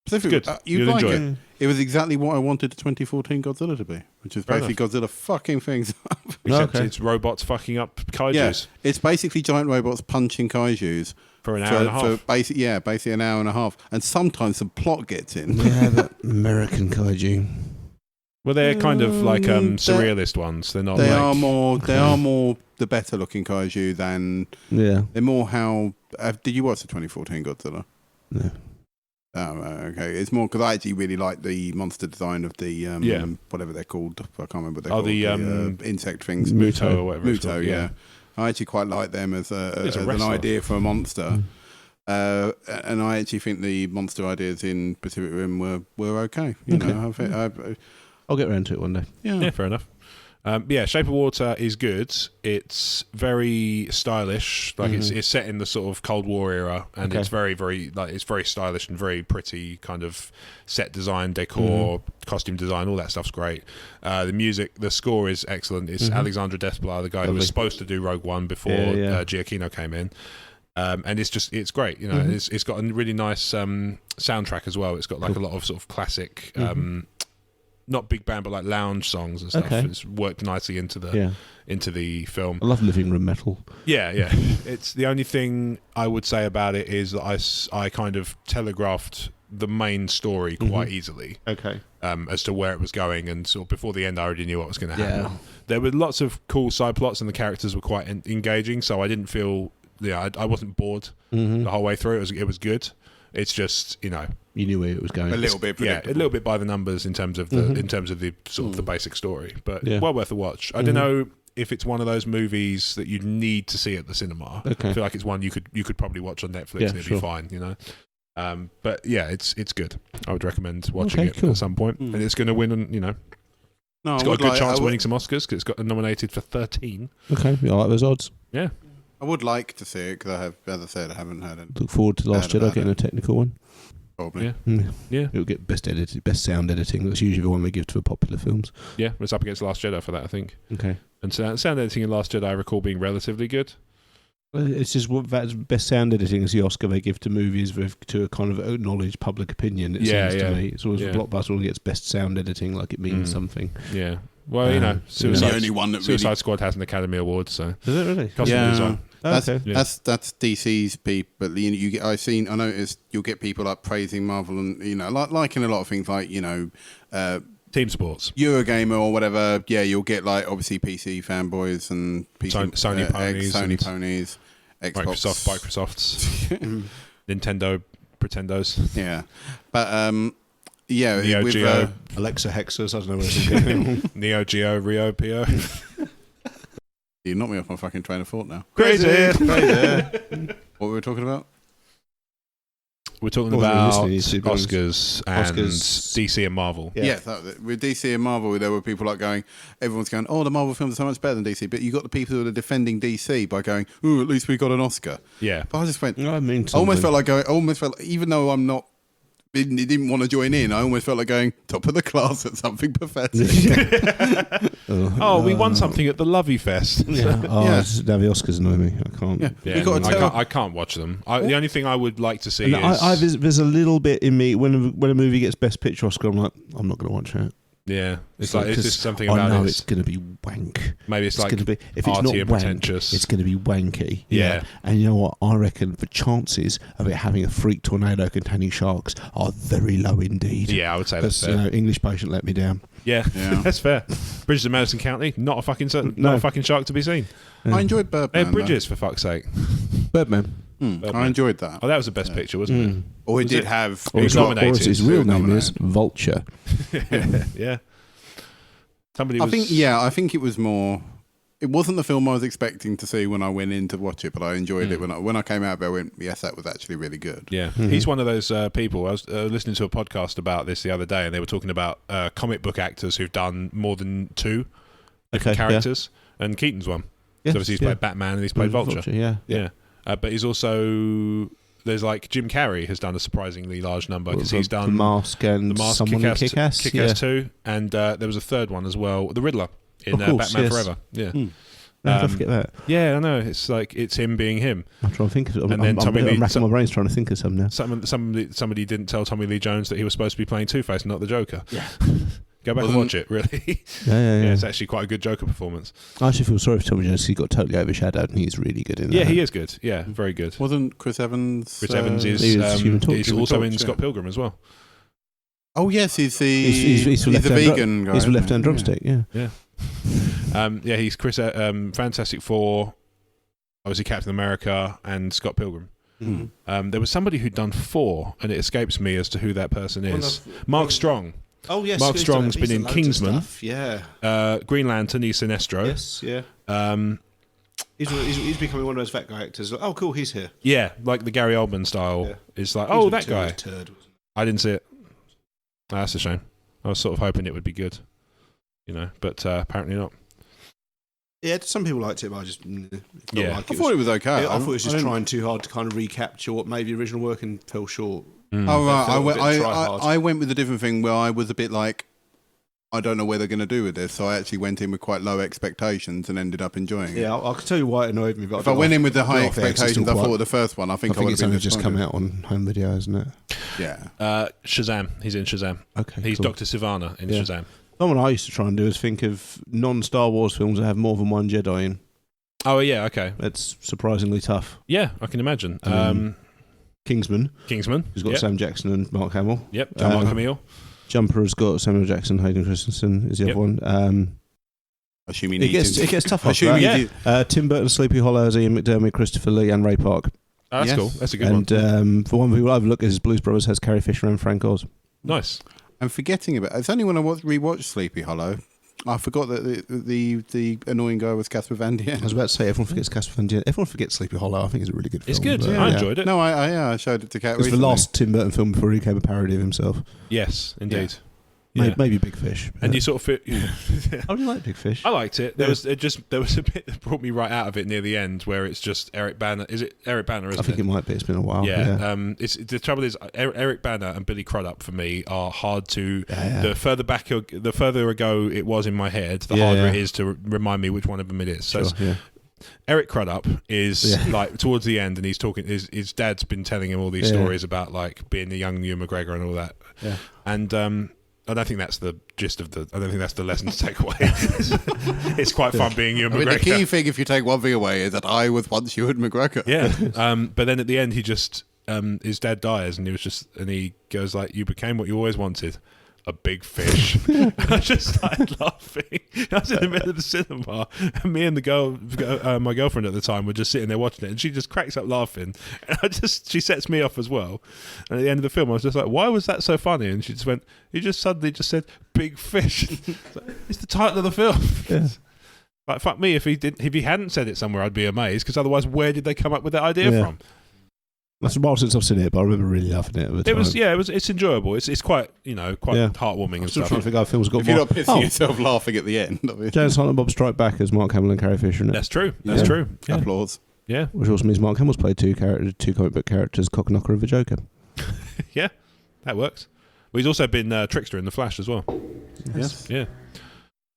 B: Pacific,
A: good.
B: You'd like
A: enjoy
B: it. It was exactly what I wanted the 2014 Godzilla to be, which is basically Godzilla fucking things up.
A: Except it's robots fucking up kaijus.
B: Yeah, it's basically giant robots punching kaijus.
A: For an hour and a half.
B: Basically an hour and a half. And sometimes the plot gets in.
C: Yeah, that American kaiju.
A: Well, they're kind of like surrealist ones. They're not.
B: They are more the better looking kaiju than.
C: Yeah.
B: They're more how. Did you watch the 2014 Godzilla?
C: No.
B: Oh, okay. It's more because I actually really like the monster design of the whatever they're called. I can't remember what they're called. The insect things.
A: Muto or whatever.
B: Muto, yeah. I actually quite like them as an idea for a monster. And I actually think the monster ideas in Pacific Rim were okay. You know,
C: I'll get around to it one day.
A: Yeah, fair enough. Shape of Water is good. It's very stylish. Like it's set in the sort of Cold War era, and it's very, very it's very stylish and very pretty. Kind of set design, decor, costume design, all that stuff's great. The music, the score is excellent. It's Alexandre Desplat, the guy who was supposed to do Rogue One before Giacchino came in. And it's great. You know, it's got a really nice soundtrack as well. It's got like a lot of sort of classic. Not big band, but like lounge songs and stuff. It's worked nicely into the film.
C: I love living room metal.
A: Yeah. It's the only thing I would say about it is that I kind of telegraphed the main story quite easily.
C: Okay.
A: As to where it was going, and sort of before the end, I already knew what was going to happen. Yeah. There were lots of cool side plots, and the characters were quite engaging. So I didn't feel, I wasn't bored the whole way through. It was good. It's just, you knew where it was going.
B: A little bit,
A: a little bit by the numbers in terms of the sort of the basic story, but well worth a watch. I don't know if it's one of those movies that you need to see at the cinema. Okay. I feel like it's one you could probably watch on Netflix and it'd be fine, But yeah, it's good. I would recommend watching it at some point, and it's going to win. It's got a good chance of winning some Oscars because it's got nominated for 13.
C: Okay, I like those odds.
A: Yeah.
B: I would like to see it because as I said, I haven't heard it.
C: Look forward to Last Jedi getting a technical one.
B: Probably.
A: Yeah.
C: It'll get best sound editing. That's usually the one they give to the popular films.
A: Yeah, it's up against Last Jedi for that, I think.
C: Okay.
A: And sound editing in Last Jedi, I recall being relatively good.
C: It's just that's best sound editing is the Oscar they give to movies to a kind of acknowledged public opinion. It seems to me. It's always a blockbuster one gets best sound editing, like it means something.
A: Yeah. Well,
B: the only one that
A: Suicide Squad has an Academy Award, so
C: does it really?
B: Yeah. That's DC's people, but you get. I noticed you'll get people like praising Marvel and like in a lot of things like
A: team sports,
B: Eurogamer or whatever. Yeah, you'll get like obviously PC fanboys and PC,
A: Sony ponies,
B: Xbox,
A: Microsofts, Nintendo pretendos.
B: Yeah, but
A: Neo
B: with
A: Geo,
C: Alexa Hexers. I don't know what it's called.
A: Neo Geo, Rio Pio.
B: You knocked me off my fucking train of thought now.
A: Crazy.
B: What were we talking about?
A: We're talking about Oscars and DC and Marvel.
B: Yeah, with DC and Marvel, there were people like everyone's going, oh, the Marvel films are so much better than DC, but you got the people who are defending DC by going, oh, at least we got an Oscar.
A: Yeah.
B: But I just went,
C: I
B: almost felt like even though I'm not, didn't want to join in, I almost felt like going top of the class at something pathetic.
A: We won something at the Lovey Fest.
C: Now the Oscars annoy me. I can't.
A: Yeah, I can't watch them. The only thing I would like to see is
C: there's a little bit in me when a movie gets Best Picture Oscar, I'm like, I'm not going to watch it.
A: Yeah, it's like is this something about
C: I know
A: it?
C: it's going to be wank.
A: Maybe it's like
C: going to be if it's not
A: arty and
C: wank,
A: pretentious.
C: it's going to be wanky.
A: Yeah.
C: And you know what? I reckon the chances of it having a freak tornado containing sharks are very low indeed.
A: Yeah, I would say that's fair.
C: English patient let me down.
A: Yeah. That's fair. Bridges of Madison County, not a fucking shark to be seen.
B: I enjoyed Birdman.
A: They're bridges, for fuck's sake.
C: Birdman.
B: I enjoyed that.
A: Oh, that was the best picture, wasn't it?
B: Or it did have...
A: Or
C: his real name is Vulture.
A: Yeah.
B: I think it was more... It wasn't the film I was expecting to see when I went in to watch it, but I enjoyed it. When I came out, I went, yes, that was actually really good.
A: Yeah. He's one of those people. I was listening to a podcast about this the other day, and they were talking about comic book actors who've done more than 2 different characters, and Keaton's one. Yes, so obviously he's played Batman and he's played Vulture. Yeah. But he's also... There's like Jim Carrey has done a surprisingly large number because he's done
C: The Mask and someone in Kick-Ass.
A: Kick-Ass 2, and there was a third one as well, The Riddler in Batman Forever. Yeah.
C: I forget that.
A: Yeah, I know. It's like it's him being him.
C: I'm trying to think of it. I'm racking my brains trying to think of some now.
A: Somebody didn't tell Tommy Lee Jones that he was supposed to be playing Two-Face, not the Joker.
C: Yeah.
A: Go back and watch it, really.
C: Yeah.
A: It's actually quite a good Joker performance.
C: I actually feel sorry for Tommy Jones. He got totally overshadowed, and he's really good in that.
A: Yeah, he is good. Yeah, very good.
B: Wasn't Chris Evans...
A: Chris Evans is he's also in Scott Pilgrim as well.
B: Oh, yes, he's the vegan guy.
C: He's the left-hand drumstick, yeah.
A: He's Chris... Fantastic Four, obviously Captain America, and Scott Pilgrim. There was somebody who'd done 4, and it escapes me as to who that person is. Mark Strong.
C: Oh yes,
A: Mark Strong's been in Kingsman.
C: Yeah.
A: Green Lantern, he's Sinestro.
C: Yes, yeah. He's becoming one of those fat guy actors. Oh, cool, he's here.
A: Yeah, like the Gary Oldman style. Yeah. It's like, that guy. I didn't see it. Oh, that's a shame. I was sort of hoping it would be good, but apparently not.
C: Yeah, some people liked it, but I just
B: I thought it was okay.
C: I thought it was just trying too hard to kind of recapture what made the original work and fell short.
B: Oh right, I went with a different thing where I was a bit like, I don't know what they're going to do with this, so I actually went in with quite low expectations and ended up enjoying it.
C: Yeah, I can tell you why it annoyed me. But
B: if I went in with the high expectations, I thought of the first one. I think
C: it's only just come out on home video, isn't it?
B: Yeah.
A: Shazam. He's in Shazam.
C: Okay.
A: He's Dr. Sivana in Shazam.
C: One I used to try and do is think of non-Star Wars films that have more than one Jedi in.
A: Oh yeah, okay.
C: It's surprisingly tough.
A: Yeah, I can imagine.
C: Kingsman.
A: Who's
C: got Sam Jackson and Mark Hamill.
A: Yep, Mark Hamill.
C: Jumper has got Samuel Jackson, Hayden Christensen is the other one.
B: Assuming
C: it gets tough after that. Tim Burton, Sleepy Hollow has Ian McDermott, Christopher Lee and Ray Park.
A: Oh, that's cool. That's a good one.
C: And for one people overlook is Blues Brothers has Carrie Fisher and Frank Oz.
A: Nice.
B: I'm forgetting about it. It's only when I rewatched Sleepy Hollow, I forgot that the annoying guy was Casper Van Dien.
C: I was about to say, everyone forgets Casper Van Dien. Everyone forgets Sleepy Hollow. I think it's a really good film.
A: It's good. I enjoyed it.
B: No, I showed it to Kat.
C: It was the last Tim Burton film before he became a parody of himself.
A: Yes, indeed.
C: Yeah. Maybe Big Fish.
A: And you sort of fit.
C: I really like Big Fish.
A: I liked it. There was a bit that brought me right out of it near the end, where it's just Eric Banner. Is it Eric Banner? Isn't
C: I think it might be. It's been a while.
A: Yeah. The trouble is Eric Banner and Billy Crudup for me are hard to. The further ago it was in my head, the harder it is to remind me which one of them it is. So. Sure, Eric Crudup is like towards the end, and he's talking. His dad's been telling him all these stories about like being the young Ewan McGregor and all that.
C: Yeah.
A: And I don't think that's the gist of the. I don't think that's the lesson to take away. It's quite fun being Ewan McGregor.
B: The key thing, if you take one thing away, is that I was once Ewan McGregor.
A: Yeah. But then at the end, he just his dad dies, and he goes like, "You became what you always wanted." A big fish. I just started laughing. I was in the middle of the cinema, and me and my girlfriend at the time were just sitting there watching it, and she just cracks up laughing. And she sets me off as well. And at the end of the film, I was just like, "Why was that so funny?" And she just went, "He just suddenly just said big fish." It's the title of the film.
C: Yeah.
A: Like fuck me, if he hadn't said it somewhere, I'd be amazed. Because otherwise, where did they come up with that idea from?
C: That's a while since I've seen it, but I remember really loving it.
A: It's enjoyable. It's quite heartwarming and stuff.
C: Trying to think how films got.
B: If you're not pissing yourself laughing at the end,
C: James Hunt and Bob Strike Back as Mark Hamill and Carrie Fisher.
A: That's true. That's true.
B: Yeah. Applause.
A: Yeah,
C: which also means Mark Hamill's played two comic book characters, Cockknocker and the Joker.
A: Yeah, that works. Well, he's also been Trickster in The Flash as well.
B: Yes.
A: Yeah.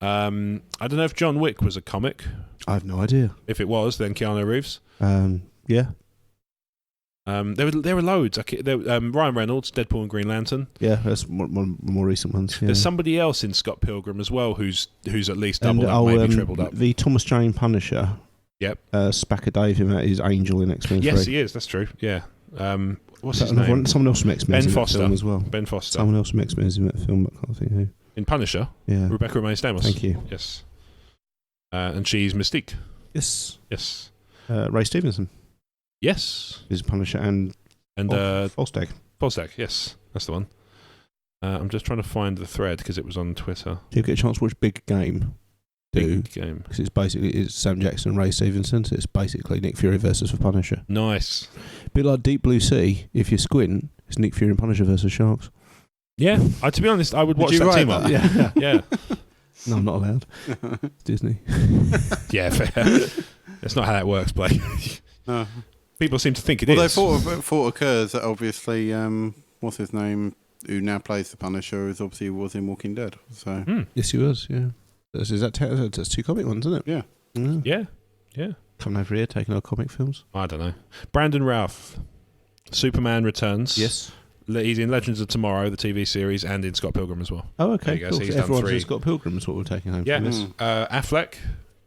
A: I don't know if John Wick was a comic.
C: I have no idea.
A: If it was, then Keanu Reeves.
C: Yeah.
A: There were loads. Ryan Reynolds, Deadpool and Green Lantern.
C: Yeah, that's one of the more recent ones. Yeah.
A: There's somebody else in Scott Pilgrim as well who's at least doubled up, maybe tripled up.
C: The Thomas Jane Punisher.
A: Yep.
C: Spacker Dave, him at his Angel in X-Men 3.
A: Yes, he is. That's true. Yeah. What's his name?
C: Someone else from X-Men
A: Ben Foster
C: as well.
A: Ben Foster.
C: Someone else from X-Men is in that film, but I can't think who.
A: In Punisher?
C: Yeah.
A: Rebecca Romijn Stamos.
C: Thank you.
A: Yes. And she's Mystique.
C: Yes.
A: Yes.
C: Ray Stevenson
A: Yes.
C: is Punisher and Falstag.
A: Falstag, yes. That's the one. I'm just trying to find the thread because it was on Twitter.
C: Do you get a chance to watch Big Game?
A: Big Game.
C: Because it's Sam Jackson and Ray Stevenson, so it's basically Nick Fury versus the Punisher.
A: Nice.
C: A bit like Deep Blue Sea, if you squint, it's Nick Fury and Punisher versus Sharks.
A: Yeah. To be honest, I would watch that team up.
C: Yeah.
A: Yeah.
C: No, I'm not allowed. It's Disney.
A: Yeah, fair. That's not how that works, Blake.
B: No.
A: People seem to think it is.
B: Although thought occurs that obviously, what's his name, who now plays the Punisher, is obviously was in Walking Dead. So
C: Yes, he was. Yeah, that's 2 comic ones, isn't it?
A: Yeah. Yeah.
C: Coming over here, taking our comic films.
A: I don't know. Brandon Routh, Superman Returns.
C: Yes.
A: He's in Legends of Tomorrow, the TV series, and in Scott Pilgrim as well.
C: Oh, okay.
A: There you go.
C: Cool.
A: So he's
C: So
A: done
C: everyone's
A: 3.
C: in Scott Pilgrim is what we're taking home
A: Yeah.
C: from this.
A: Affleck,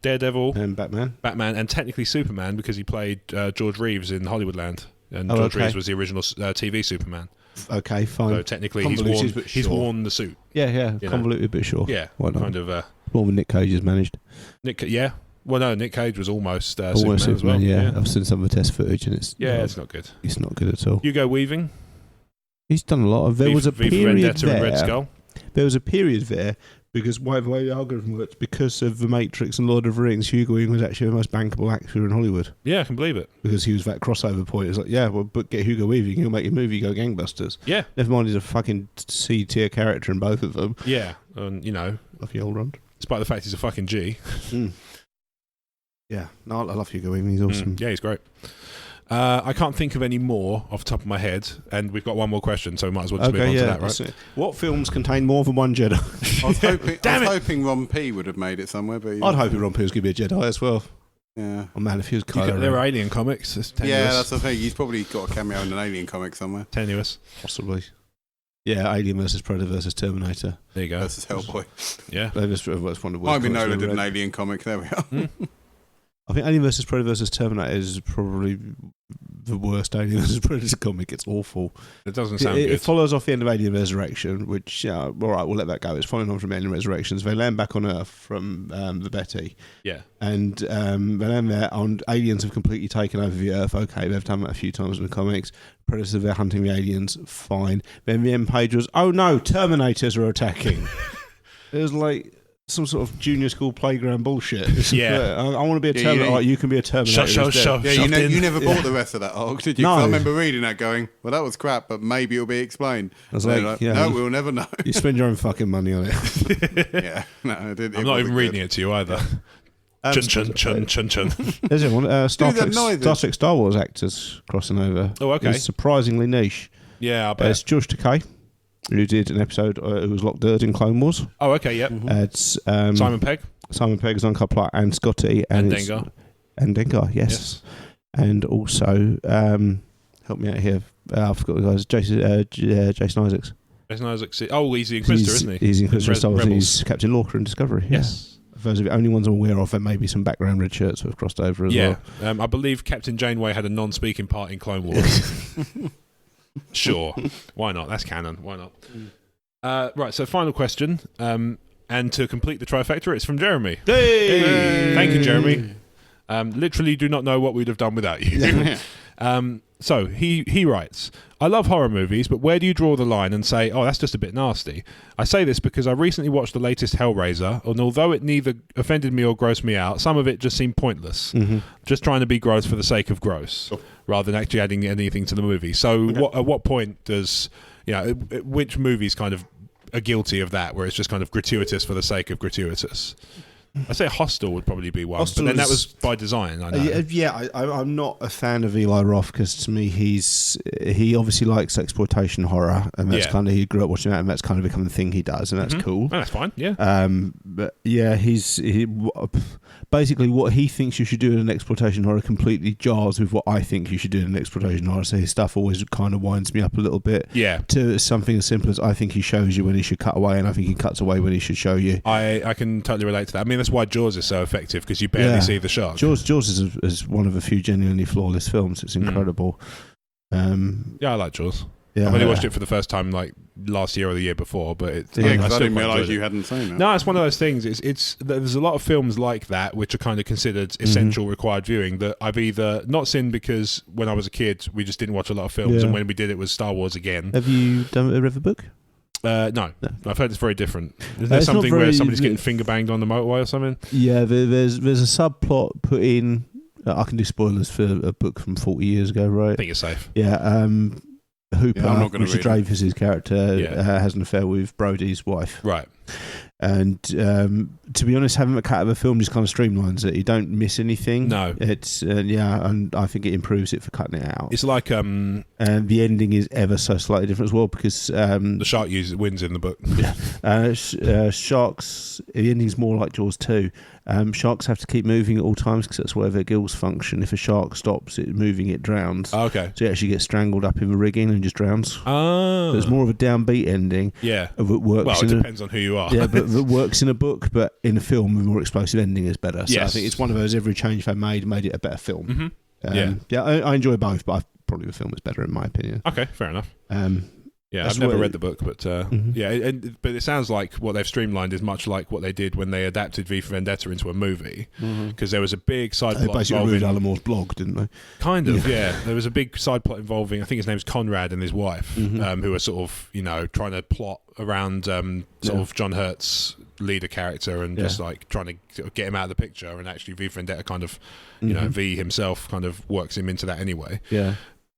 A: Daredevil,
C: And Batman.
A: and technically Superman because he played George Reeves in Hollywoodland, and George Reeves was the original TV Superman.
C: Okay, fine.
A: So technically,
C: Convoluted,
A: he's worn the suit.
C: Yeah.
A: You know.
C: Convoluted, but sure.
A: Yeah,
C: Why not?
A: kind of.
C: More than Nick Cage has managed.
A: Well, no, Nick Cage was almost
C: Almost
A: Superman as well.
C: yeah. I've seen some of the test footage, and it's
A: it's not good.
C: It's not good at all.
A: Hugo Weaving.
C: He's done a lot of. There was a
A: V for
C: period
A: Vendetta
C: there.
A: and Red Skull.
C: There was a period there because the way the algorithm works, because of The Matrix and Lord of the Rings, Hugo Weaving was actually the most bankable actor in Hollywood.
A: Yeah, I can believe it.
C: Because he was that crossover point. It's like, yeah, well, but get Hugo Weaving, he'll make your movie go gangbusters.
A: Yeah.
C: Never mind, he's a fucking C-tier character in both of them.
A: Yeah, and
C: Love the old run.
A: despite the fact he's a fucking G.
C: Yeah, no, I love Hugo Weaving. He's awesome.
A: Yeah, he's great. I can't think of any more off the top of my head, and we've got one more question, so we might as well just move on to that, right?
C: What films contain more than one Jedi?
B: I was hoping Ron P would have made it somewhere, but
C: I'd hope Ron P was going to be a Jedi as well.
B: Yeah.
C: Oh man, if he was Kylo
A: There
C: Ren.
A: are Alien comics. It's tenuous.
B: Yeah, that's the thing. He's probably got a cameo in an Alien comic somewhere.
A: Tenuous.
C: Possibly. Yeah, Alien versus Predator versus Terminator.
A: There you go.
B: Versus Hellboy.
A: Yeah.
C: That's one of the worst
B: Bobby
C: comics
B: Nola
C: I've
B: did
C: ever
B: an
C: read.
B: Alien comic. There we are.
C: I think Alien vs Predator vs Terminator is probably the worst Alien vs Predator comic. It's awful.
A: It doesn't sound
C: It
A: good.
C: follows off the end of Alien Resurrection, which, all right, we'll let that go. It's following on from Alien Resurrections. They land back on Earth from the Betty.
A: Yeah.
C: And they land there, and aliens have completely taken over the Earth. Okay, they've done that a few times in the comics. Predators, they're hunting the aliens. Fine. Then the end page was, oh no, Terminators are attacking. It was like some sort of junior school playground bullshit.
A: Yeah.
C: I want to be a Terminator. Right, you can be a Terminator.
A: Shove.
B: Yeah, you never bought the rest of that arc, did you?
C: No.
B: 'Cause I remember reading that going, well, that was crap, but maybe it'll be explained.
C: I was
B: And
C: like,
B: they're no, we'll never know.
C: You spend your own fucking money on it.
B: Yeah, no, it did.
A: I'm not even reading it to you either. Chun.
C: There's one. Star
B: that noise.
C: Star Wars actors crossing over.
A: Oh, okay.
C: It's surprisingly niche.
A: Yeah, I bet.
C: It's George Takei, who did an episode who was Lock Third in Clone Wars.
A: Oh, okay, yep.
C: It's
A: Simon Pegg.
C: Simon Pegg's Uncut Plot and Scotty.
A: And
C: it's-
A: Dengar.
C: And Dengar, yes. And also, help me out here. I forgot the guys. Jason Isaacs.
A: Jason Isaacs. Oh, he's the Inquisitor, isn't he?
C: He's the Inquisitor.
A: In
C: Star Wars.
A: Rebels.
C: He's Captain Lorca in Discovery. Yeah.
A: Yes.
C: Those are the only ones I'm aware of. There may be some background red shirts that have crossed over as well.
A: Yeah. I believe Captain Janeway had a non-speaking part in Clone Wars. Sure. Why not? That's canon. Why not? Right, so final question. And to complete the trifecta, it's from Jeremy.
C: Hey!
A: Thank you, Jeremy. Literally do not know what we'd have done without you. So he writes, I love horror movies, but where do you draw the line and say, oh, that's just a bit nasty? I say this because I recently watched the latest Hellraiser, and although it neither offended me or grossed me out, some of it just seemed pointless.
C: Mm-hmm.
A: Just trying to be gross for the sake of gross, rather than actually adding anything to the movie. So at what point does, which movies kind of are guilty of that, where it's just kind of gratuitous for the sake of gratuitous? I say Hostel would probably be one,
C: Hostel
A: but then that was by design. I know.
C: I'm not a fan of Eli Roth because to me he obviously likes exploitation horror, and that's kind of he grew up watching that, and that's kind of become the thing he does, and that's cool.
A: Oh, that's fine. Yeah.
C: But yeah, he basically what he thinks you should do in an exploitation horror completely jars with what I think you should do in an exploitation horror. So his stuff always kind of winds me up a little bit.
A: Yeah.
C: To something as simple as I think he shows you when he should cut away, and I think he cuts away when he should show you.
A: I can totally relate to that. I mean, that's why Jaws is so effective, because you barely see the shark.
C: Jaws is one of a few genuinely flawless films. It's incredible.
A: Yeah, I like Jaws.
C: Yeah,
A: I've only watched it for the first time like last year or the year before, but
B: I didn't realise you hadn't seen it.
A: No, it's one of those things. It's there's a lot of films like that which are kind of considered essential required viewing that I've either not seen because when I was a kid we just didn't watch a lot of films, and when we did it was Star Wars again.
C: Have you done a River Book?
A: No. I've heard it's very different. Is there something where somebody's getting finger banged on the motorway or something? Yeah,
C: there's a subplot put in. I can do spoilers for a book from 40 years ago, right?
A: I think you're safe.
C: Yeah, Hooper, Richard Dreyfuss's character, has an affair with Brody's wife.
A: Right.
C: And to be honest, having a cut of a film just kind of streamlines it. You don't miss anything.
A: No.
C: It's and I think it improves it for cutting it out.
A: It's like
C: and the ending is ever so slightly different as well because
A: the shark wins in the book.
C: Sharks. The ending's more like Jaws 2. Sharks have to keep moving at all times because that's where their gills function. If a shark stops it moving, it drowns.
A: Oh, okay.
C: So it actually gets strangled up in the rigging and just drowns.
A: Oh.
C: There's more of a downbeat ending.
A: Yeah.
C: It works.
A: Well, it depends on who you are.
C: Yeah, but it works in a book, but in a film, the more explosive ending is better. So I think it's one of those every change they made it a better film.
A: Mm-hmm.
C: I enjoy both, but probably the film is better in my opinion.
A: Okay, fair enough. Yeah,
C: That's
A: I've never read the book, but but it sounds like what they've streamlined is much like what they did when they adapted V for Vendetta into a movie, because there was a big side plot.
C: They basically removed Alan Moore's blog, didn't they?
A: Kind of, yeah. There was a big side plot involving, I think his name's Conrad and his wife, who are sort of, trying to plot around sort of John Hurt's leader character and just like trying to get him out of the picture, and actually V for Vendetta kind of, V himself kind of works him into that anyway.
C: Yeah.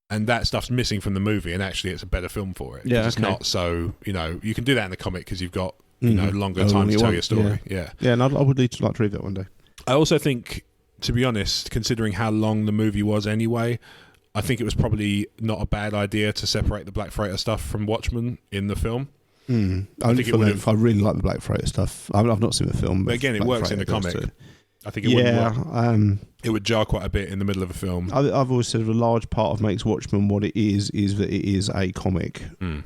A: And that stuff's missing from the movie, and actually it's a better film for it.
C: Yeah,
A: it's not so, you can do that in the comic because you've got, longer time to tell your story. Yeah.
C: And I would like to read that one day.
A: I also think, to be honest, considering how long the movie was anyway, I think it was probably not a bad idea to separate the Black Freighter stuff from Watchmen in the film.
C: I think I really like the Black Freighter stuff. I've not seen the film.
A: But again, it works in the comic. I think it wouldn't work. It would jar quite a bit in the middle of a film.
C: I've always said a large part of makes Watchmen what it is that it is a comic.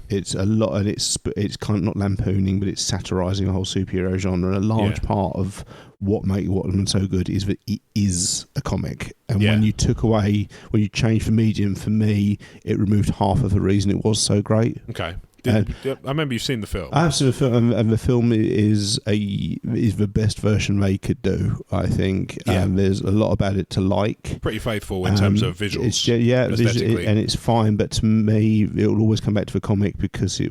C: It's a lot, and it's kind of not lampooning, but it's satirising the whole superhero genre. And a large part of what makes Watchmen so good is that it is a comic. And when you changed the medium, for me, it removed half of the reason it was so great.
A: Okay. I remember you've seen the film.
C: I have seen the film, and the film is the best version they could do, I think. There's a lot about it to like.
A: Pretty faithful in terms of visuals.
C: And it's fine, but to me, it will always come back to the comic because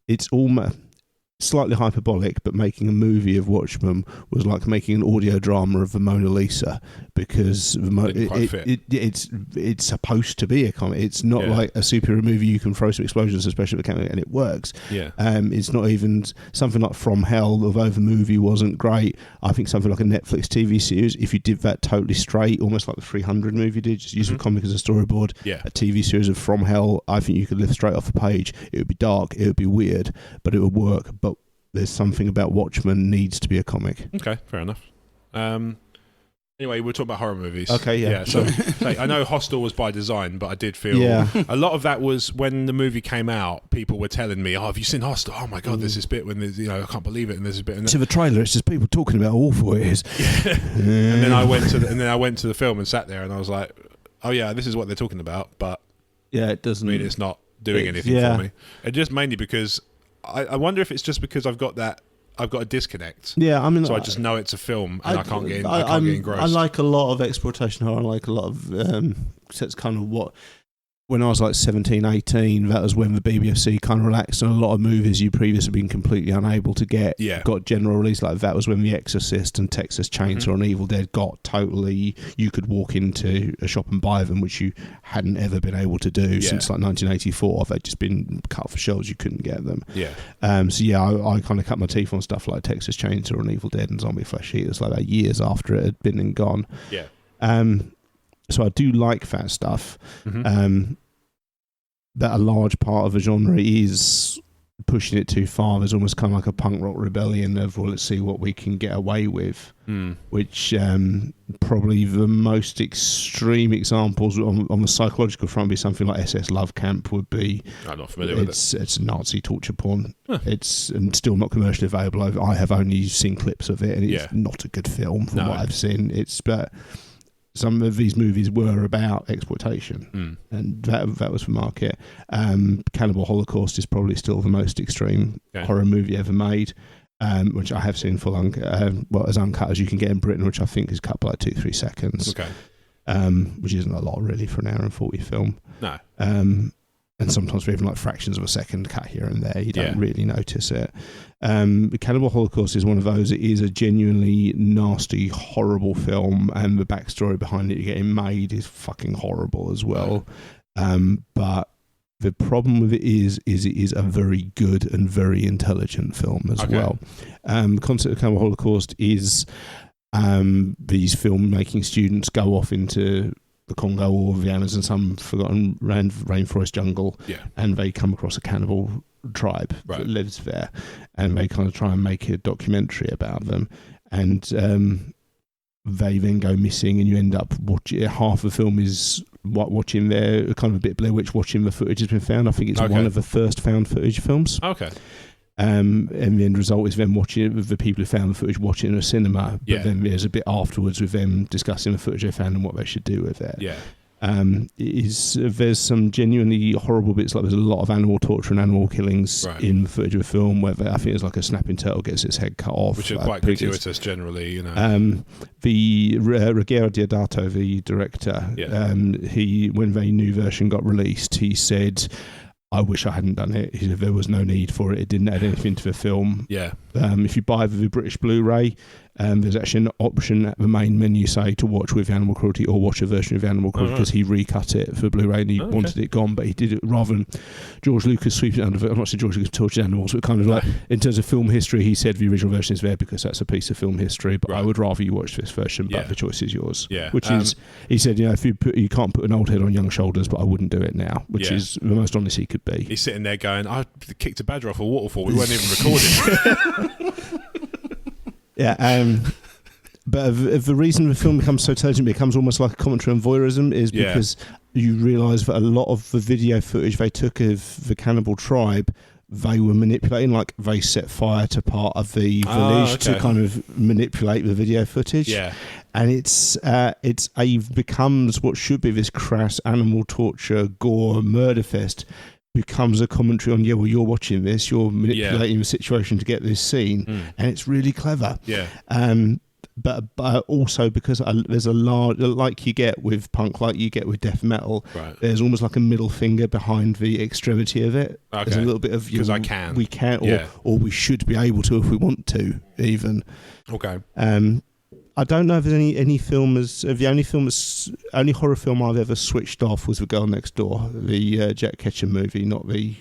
C: it's almost slightly hyperbolic, but making a movie of Watchmen was like making an audio drama of the Mona Lisa, because it's supposed to be a comic. It's not like a superhero movie you can throw some explosions, especially with a camera, and it works. It's not even something like From Hell, although the movie wasn't great. I think something like a Netflix TV series, if you did that totally straight, almost like the 300 movie did, just use the comic as a storyboard, a TV series of From Hell, I think you could lift straight off the page. It would be dark, it would be weird, but it would work. But there's something about Watchmen needs to be a comic.
A: Okay, fair enough. Anyway, we're talking about horror movies.
C: Okay, yeah.
A: So I know Hostel was by design, but I did feel a lot of that was when the movie came out. People were telling me, "Oh, have you seen Hostel? Oh my God, there's this bit when there's, I can't believe it." And there's this bit. And
C: to the trailer, it's just people talking about how awful it is.
A: And then I went to the film and sat there, and I was like, "Oh yeah, this is what they're talking about." But
C: it doesn't
A: mean it's not doing anything for me. And just mainly because I wonder if it's just because I've got a disconnect.
C: Yeah, I mean,
A: so I just know it's a film, and I can't get engrossed.
C: I like a lot of exploitation horror. I like a lot of that's kind of what when I was like 17, 18, that was when the BBFC kind of relaxed, and a lot of movies you previously been completely unable to get got general release. Like that was when The Exorcist and Texas Chainsaw and Evil Dead got totally, you could walk into a shop and buy them, which you hadn't ever been able to do since like 1984. They'd just been cut off for shelves, you couldn't get them. I kind of cut my teeth on stuff like Texas Chainsaw and Evil Dead and Zombie Flesh Eaters like that years after it had been and gone. So I do like that stuff. That a large part of the genre is pushing it too far. There's almost kind of like a punk rock rebellion of, well, let's see what we can get away with, which probably the most extreme examples on the psychological front would be something like SS Love Camp would be.
A: I'm not familiar with it.
C: It's Nazi torture porn. It's and still not commercially available. I have only seen clips of it, and it's not a good film from what I've seen. But some of these movies were about exploitation, and that was the market. Cannibal Holocaust is probably still the most extreme horror movie ever made, which I have seen full as uncut as you can get in Britain, which I think is cut by like 2-3 seconds, which isn't a lot really for an hour and 40 film.
A: No.
C: And sometimes we're even like fractions of a second cut here and there. You don't really notice it. Cannibal Holocaust is one of those. It is a genuinely nasty, horrible film, and the backstory behind it getting made is fucking horrible as well. But the problem with it is it is a very good and very intelligent film as well. The concept of Cannibal Holocaust is these filmmaking students go off into the Congo or the Amazon, some forgotten rainforest jungle, and they come across a cannibal tribe that lives there, and they kind of try and make a documentary about them, and they then go missing, and you end up watching half the film is watching their kind of a bit Blair Witch, watching the footage has been found. I think it's one of the first found footage films. And the end result is them watching the people who found the footage watching in a cinema, but then there's a bit afterwards with them discussing the footage they found and what they should do with it. There's some genuinely horrible bits, like there's a lot of animal torture and animal killings in the footage of the film, where I think there's like a snapping turtle gets its head cut off,
A: which are quite gratuitous generally, you know.
C: The Ruggero Deodato, the director, he, when the new version got released, he said, I wish I hadn't done it. He said there was no need for it. It didn't add anything to the film. If you buy the British Blu-ray, there's actually an option at the main menu, say, to watch with animal cruelty or watch a version of animal cruelty, because he recut it for Blu-ray and he wanted it gone, but he did it rather than George Lucas sweeping it under. I'm not saying George Lucas tortured animals, but kind of like in terms of film history, he said the original version is there because that's a piece of film history, but I would rather you watch this version, but the choice is yours. Which is, he said, you know, if you can't put an old head on young shoulders, but I wouldn't do it now, which is the most honest he could be.
A: He's sitting there going, I kicked a badger off a waterfall, we weren't even recording.
C: But the reason the film becomes so intelligent, becomes almost like a commentary on voyeurism, is because you realise that a lot of the video footage they took of the cannibal tribe, they were manipulating, like they set fire to part of the village to kind of manipulate the video footage. And it becomes what should be this crass animal torture, gore, murder fest, becomes a commentary on, you're watching this, you're manipulating the situation to get this scene, and it's really clever. But also because there's a large, like you get with punk, like you get with death metal, there's almost like a middle finger behind the extremity of it. There's a little bit of,
A: because
C: we can, or we should be able to if we want to, even. I don't know if there's any filmers. The only horror film I've ever switched off was The Girl Next Door, the Jack Ketchum movie, not the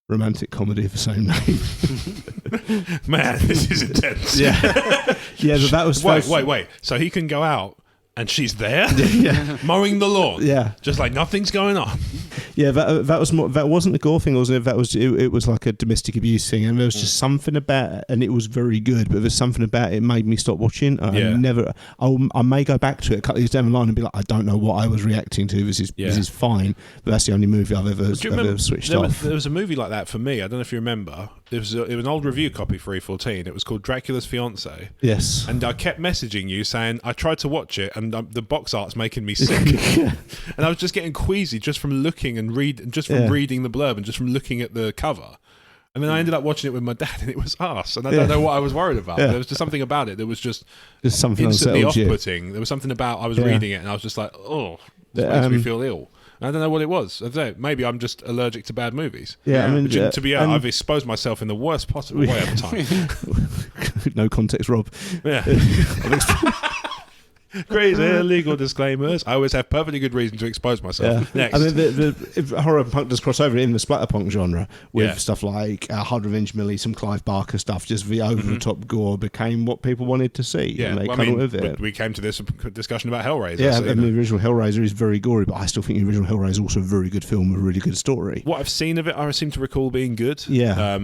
C: romantic comedy of the same name.
A: Man, this is intense.
C: But that was
A: wait. So he can go out and she's there, mowing the lawn, just like nothing's going on.
C: That was more, that wasn't the gore thing, was it? It was like a domestic abuse thing, and there was just something about it, and it was very good, but there's something about it made me stop watching. I may go back to it a couple of years down the line and be like, I don't know what I was reacting to. This is fine, but that's the only movie I've ever switched off.
A: There was a movie like that for me. I don't know if you remember. It was an old review copy for E14. It was called Dracula's Fiancé.
C: Yes.
A: And I kept messaging you saying I tried to watch it and the box art's making me sick. And I was just getting queasy just from looking and reading the blurb and just from looking at the cover. And then I ended up watching it with my dad, and it was us. And I don't know what I was worried about. There was just something about it that was just
C: something
A: instantly
C: off-putting.
A: There was something about, I was reading it and I was just like, oh, this makes me feel ill. I don't know what it was. I don't know. Maybe I'm just allergic to bad movies.
C: Yeah, I mean,
A: to be honest, I've exposed myself in the worst possible way at the time.
C: No context, Rob.
A: Yeah. Crazy illegal disclaimers. I always have perfectly good reason to expose myself. Next.
C: I mean, if horror punk does cross over in the splatterpunk genre with stuff like Hard Revenge Millie, some Clive Barker stuff, just the over-the-top gore became what people wanted to see.
A: Yeah,
C: and they went with it.
A: We came to this discussion about Hellraiser.
C: Yeah, so, the original Hellraiser is very gory, but I still think the original Hellraiser is also a very good film with a really good story.
A: What I've seen of it, I seem to recall being good.
C: Yeah.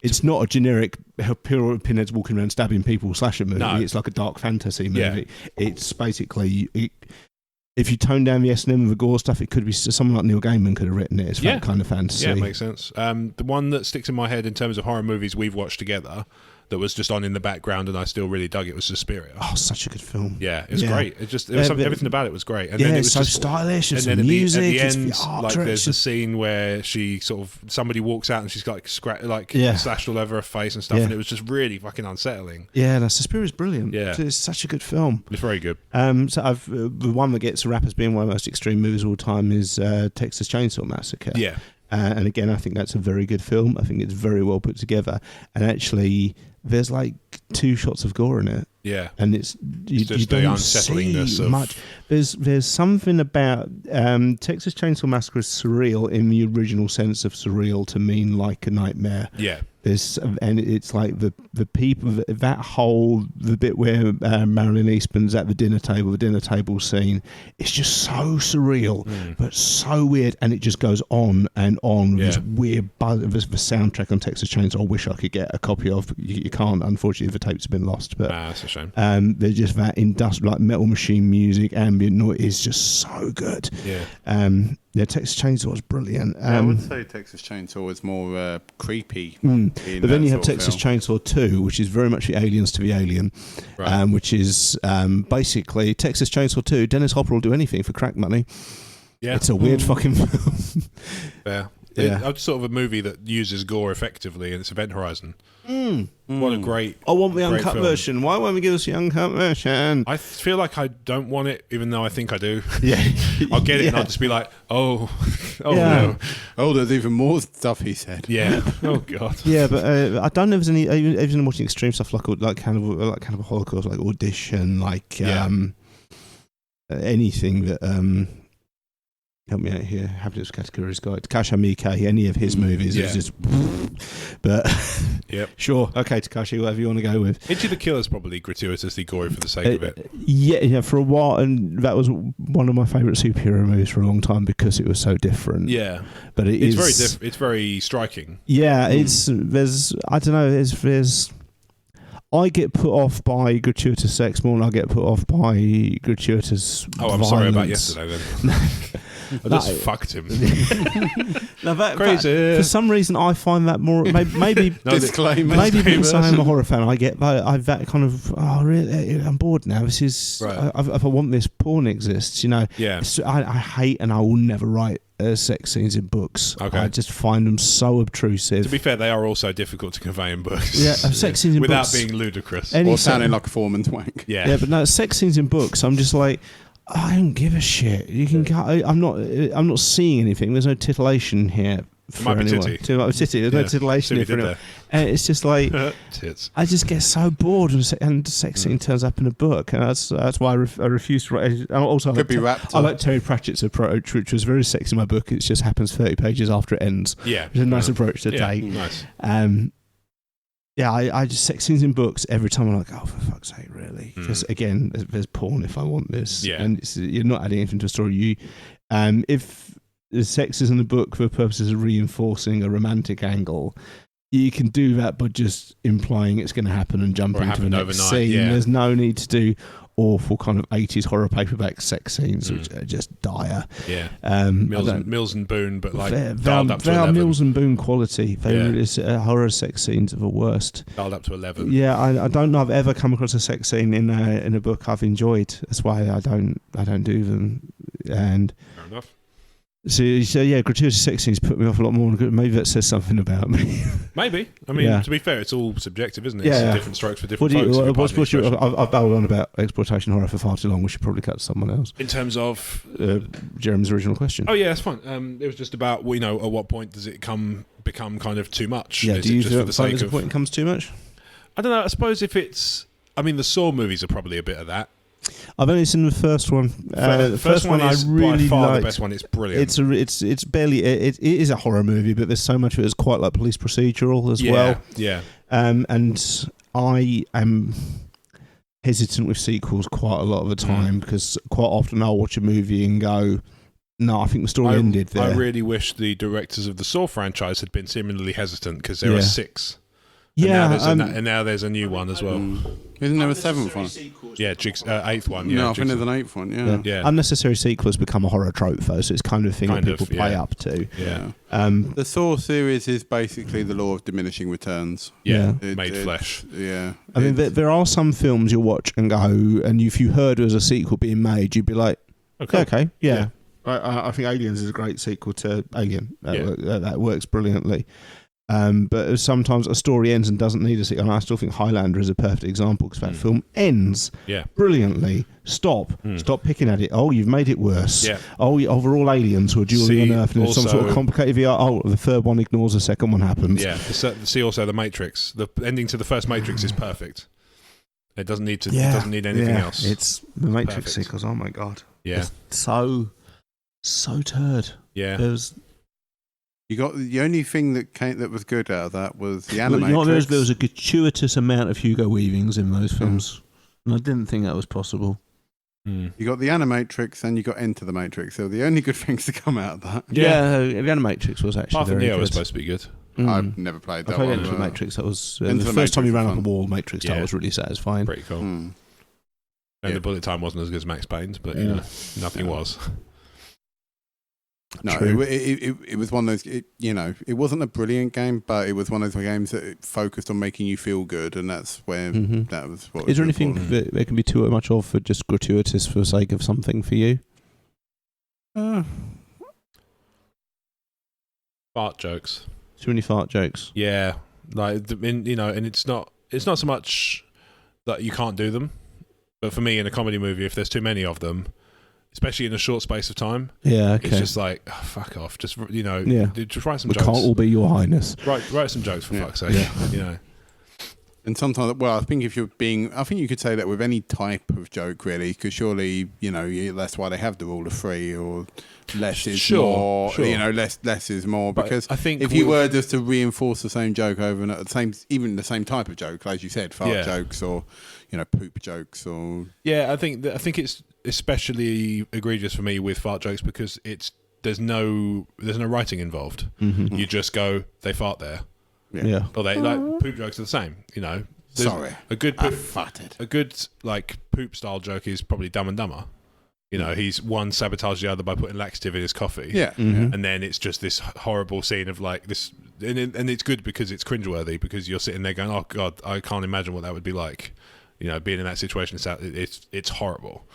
C: It's not a generic pinheads walking around stabbing people slasher movie. No. It's like a dark fantasy movie. Yeah. It's basically, if you tone down the S&M of the gore stuff, it could be someone like Neil Gaiman could have written it. It's that kind of fantasy.
A: Yeah, it makes sense. The one that sticks in my head in terms of horror movies we've watched together that was just on in the background and I still really dug it was Suspiria.
C: Oh, such a good film.
A: Yeah, it was great. Everything about it was great. And
C: then
A: it was
C: so stylish. And then at
A: the end, like there's a scene where she somebody walks out and she's got slashed all over her face and stuff, and it was just really fucking unsettling.
C: Yeah, Suspiria's brilliant.
A: Yeah,
C: it's such a good film.
A: It's very good.
C: So the one that gets a rap as being one of the most extreme movies of all time is Texas Chainsaw Massacre.
A: Yeah.
C: And again, I think that's a very good film. I think it's very well put together. And actually, there's like 2 shots of gore in it.
A: Yeah.
C: And you don't see much. There's something about Texas Chainsaw Massacre is surreal in the original sense of surreal to mean like a nightmare.
A: Yeah.
C: And it's like the people, the bit where Marilyn Eastman's at the dinner table scene, it's just so surreal, but so weird, and it just goes on and on with this weird buzz. The soundtrack on Texas Chainsaw, I wish I could get a copy of. You can't, unfortunately, the tapes have been lost. But
A: that's a shame.
C: They're just that industrial, like metal machine music, ambient noise is just so good.
A: Yeah.
C: Yeah, Texas Chainsaw is brilliant.
B: I would say Texas Chainsaw is more creepy.
C: But then you have Texas Chainsaw 2, which is very much the aliens to the alien, which is basically Texas Chainsaw 2. Dennis Hopper will do anything for crack money. Yeah. It's a weird fucking film.
A: Yeah. It's sort of a movie that uses gore effectively in its event horizon. What a great
C: I want the uncut
A: film.
C: Version. Why won't we give us the uncut version?
A: I feel like I don't want it, even though I think I do.
C: Yeah.
A: I'll get it and I'll just be like, no.
B: Oh, there's even more stuff he said.
A: Yeah. Oh, God.
C: Yeah, but I don't know if there's any, even watching extreme stuff like Cannibal Holocaust, like Audition, like anything that... help me out here. Happiness categories guide. Takashi Miike, any of his movies is just. But sure, okay, Takashi, whatever you want to go with.
A: Itchy the Killer's probably gratuitously gory for the sake of it.
C: Yeah, for a while, and that was one of my favourite superhero movies for a long time because it was so different.
A: Yeah,
C: but
A: it's very striking.
C: Yeah, there's I don't know there's. I get put off by gratuitous sex more than I get put off by gratuitous violence.
A: Sorry about yesterday then. I just fucked him.
C: Now crazy. For some reason, I find that more. Maybe
B: disclaimer.
C: Maybe because I am a horror fan, I get that kind of. Oh, really? I'm bored now. This is. Right. If I want this, porn exists. You know.
A: Yeah.
C: I hate, and I will never write sex scenes in books.
A: Okay.
C: I just find them so obtrusive.
A: To be fair, they are also difficult to convey in books.
C: Yeah, sex scenes in
A: without
C: books
A: being ludicrous
B: or sounding like a foreman's wank.
C: Yeah, but no, sex scenes in books. I'm just like. I don't give a shit. You can. I'm not seeing anything. There's no titillation here.
A: It might be titty.
C: There's no titillation here for anyone. And it's just like
A: tits.
C: I just get so bored and sex scene turns up in a book, and that's why I refuse to write. And also, I like Terry Pratchett's approach, which was very sexy in my book. It just happens 30 pages after it ends.
A: Yeah,
C: it's a nice approach to take.
A: Nice.
C: Yeah, I just sex scenes in books every time. I'm like, oh, for fuck's sake, really? Because again, there's porn if I want this, and you're not adding anything to a story. If the sex is in the book for purposes of reinforcing a romantic angle, you can do that, but just implying it's going to happen and jumping into the next scene. Yeah. There's no need to do awful kind of 80s horror paperback sex scenes, which are just dire.
A: Yeah. Mills and Boone, but like dialed up to 11.
C: They are Mills and Boone quality. Horror sex scenes are the worst.
A: Dialed up to 11.
C: Yeah, I don't know I've ever come across a sex scene in a book I've enjoyed. That's why I don't do them. And
A: fair enough.
C: So yeah, gratuitous sex scenes put me off a lot more. Maybe that says something about me.
A: Maybe. I mean, to be fair, it's all subjective, isn't it?
C: Yeah.
A: It's different strokes for different folks.
C: I've babbled on about exploitation horror for far too long. We should probably cut to someone else.
A: In terms of
C: Jeremy's original question.
A: Oh yeah, that's fine. It was just about at what point does it become kind of too much?
C: Yeah,
A: Is
C: do you
A: it just
C: feel
A: for the
C: at
A: sake
C: a
A: of?
C: point it comes too much?
A: I don't know. I suppose if it's, I mean, the Saw movies are probably a bit of that.
C: I've only seen the first one.
A: The first one is
C: I really
A: by far
C: liked.
A: the best one. It's brilliant.
C: It's barely it is a horror movie, but there's so much of it is quite like police procedural as well.
A: Yeah.
C: And I am hesitant with sequels quite a lot of the time because quite often I'll watch a movie and go, no, I think the story ended there.
A: I really wish the directors of the Saw franchise had been similarly hesitant because there are 6.
C: Yeah,
A: and now there's a new one as well.
B: Isn't there a 7th one?
A: Yeah, 8th one. Yeah,
B: no, I think there's an 8th one. Yeah.
C: Unnecessary sequels become a horror trope, though, so it's kind of thing that people play up to.
A: Yeah.
B: The Saw series is basically the law of diminishing returns.
A: Yeah, made flesh.
B: Yeah.
C: I mean, there are some films you'll watch and go, and if you heard there was a sequel being made, you'd be like, okay, yeah. I think Aliens is a great sequel to Alien. That works brilliantly. But sometimes a story ends and doesn't need a sequel. And I still think Highlander is a perfect example because that film ends brilliantly. Stop picking at it. Oh, you've made it worse.
A: Yeah.
C: Oh, we're all aliens who are dueling on Earth and there's some sort of complicated VR. Oh, the third one ignores the second one happens.
A: Yeah. See also the Matrix. The ending to the first Matrix is perfect. It doesn't need to. It doesn't need anything else.
C: It's the Matrix sequels. Oh my god.
A: Yeah.
C: It's so turd.
A: Yeah.
B: You got the only thing that was good out of that was the Animatrix.
C: There was a gratuitous amount of Hugo Weavings in those films, and I didn't think that was possible.
B: You got the Animatrix and you got Enter the Matrix. So the only good things to come out of that.
C: Yeah, the Animatrix was actually very good.
A: Was supposed to be good.
B: I've never played that one.
C: I played Enter the Matrix. That was the first time you ran up a wall. Matrix style was really satisfying.
A: Pretty cool. And the bullet time wasn't as good as Max Payne's, but nothing was.
B: No, it was one of those. It wasn't a brilliant game, but it was one of those games that focused on making you feel good, and that's where that was. What
C: is there anything that there can be too much of for just gratuitous for the sake of something for you?
A: Fart jokes.
C: Too many fart jokes.
A: Yeah, and it's not so much that you can't do them, but for me in a comedy movie, if there's too many of them. Especially in a short space of time. Yeah, okay. It's just like, fuck off. Just, just write some jokes.
C: We can't all be your highness.
A: Write some jokes for fuck's sake. Yeah.
B: And sometimes, I think I think you could say that with any type of joke, really, because surely, that's why they have the rule of 3 or less is more. Sure. Less is more. But because I think if you were just to reinforce the same joke over and even the same type of joke, as you said, fart jokes or, poop jokes or.
A: Yeah, I think it's especially egregious for me with fart jokes because there's no writing involved. Mm-hmm. You just go, they fart there.
C: Yeah.
A: Or they poop jokes are the same,
B: Sorry.
A: A good
B: I farted.
A: A good poop style joke is probably Dumb and Dumber. He's one sabotaged the other by putting laxative in his coffee.
B: Yeah.
C: Mm-hmm.
A: And then it's just this horrible scene of this and it's good because it's cringeworthy because you're sitting there going, oh god, I can't imagine what that would be like. Being in that situation, it's horrible.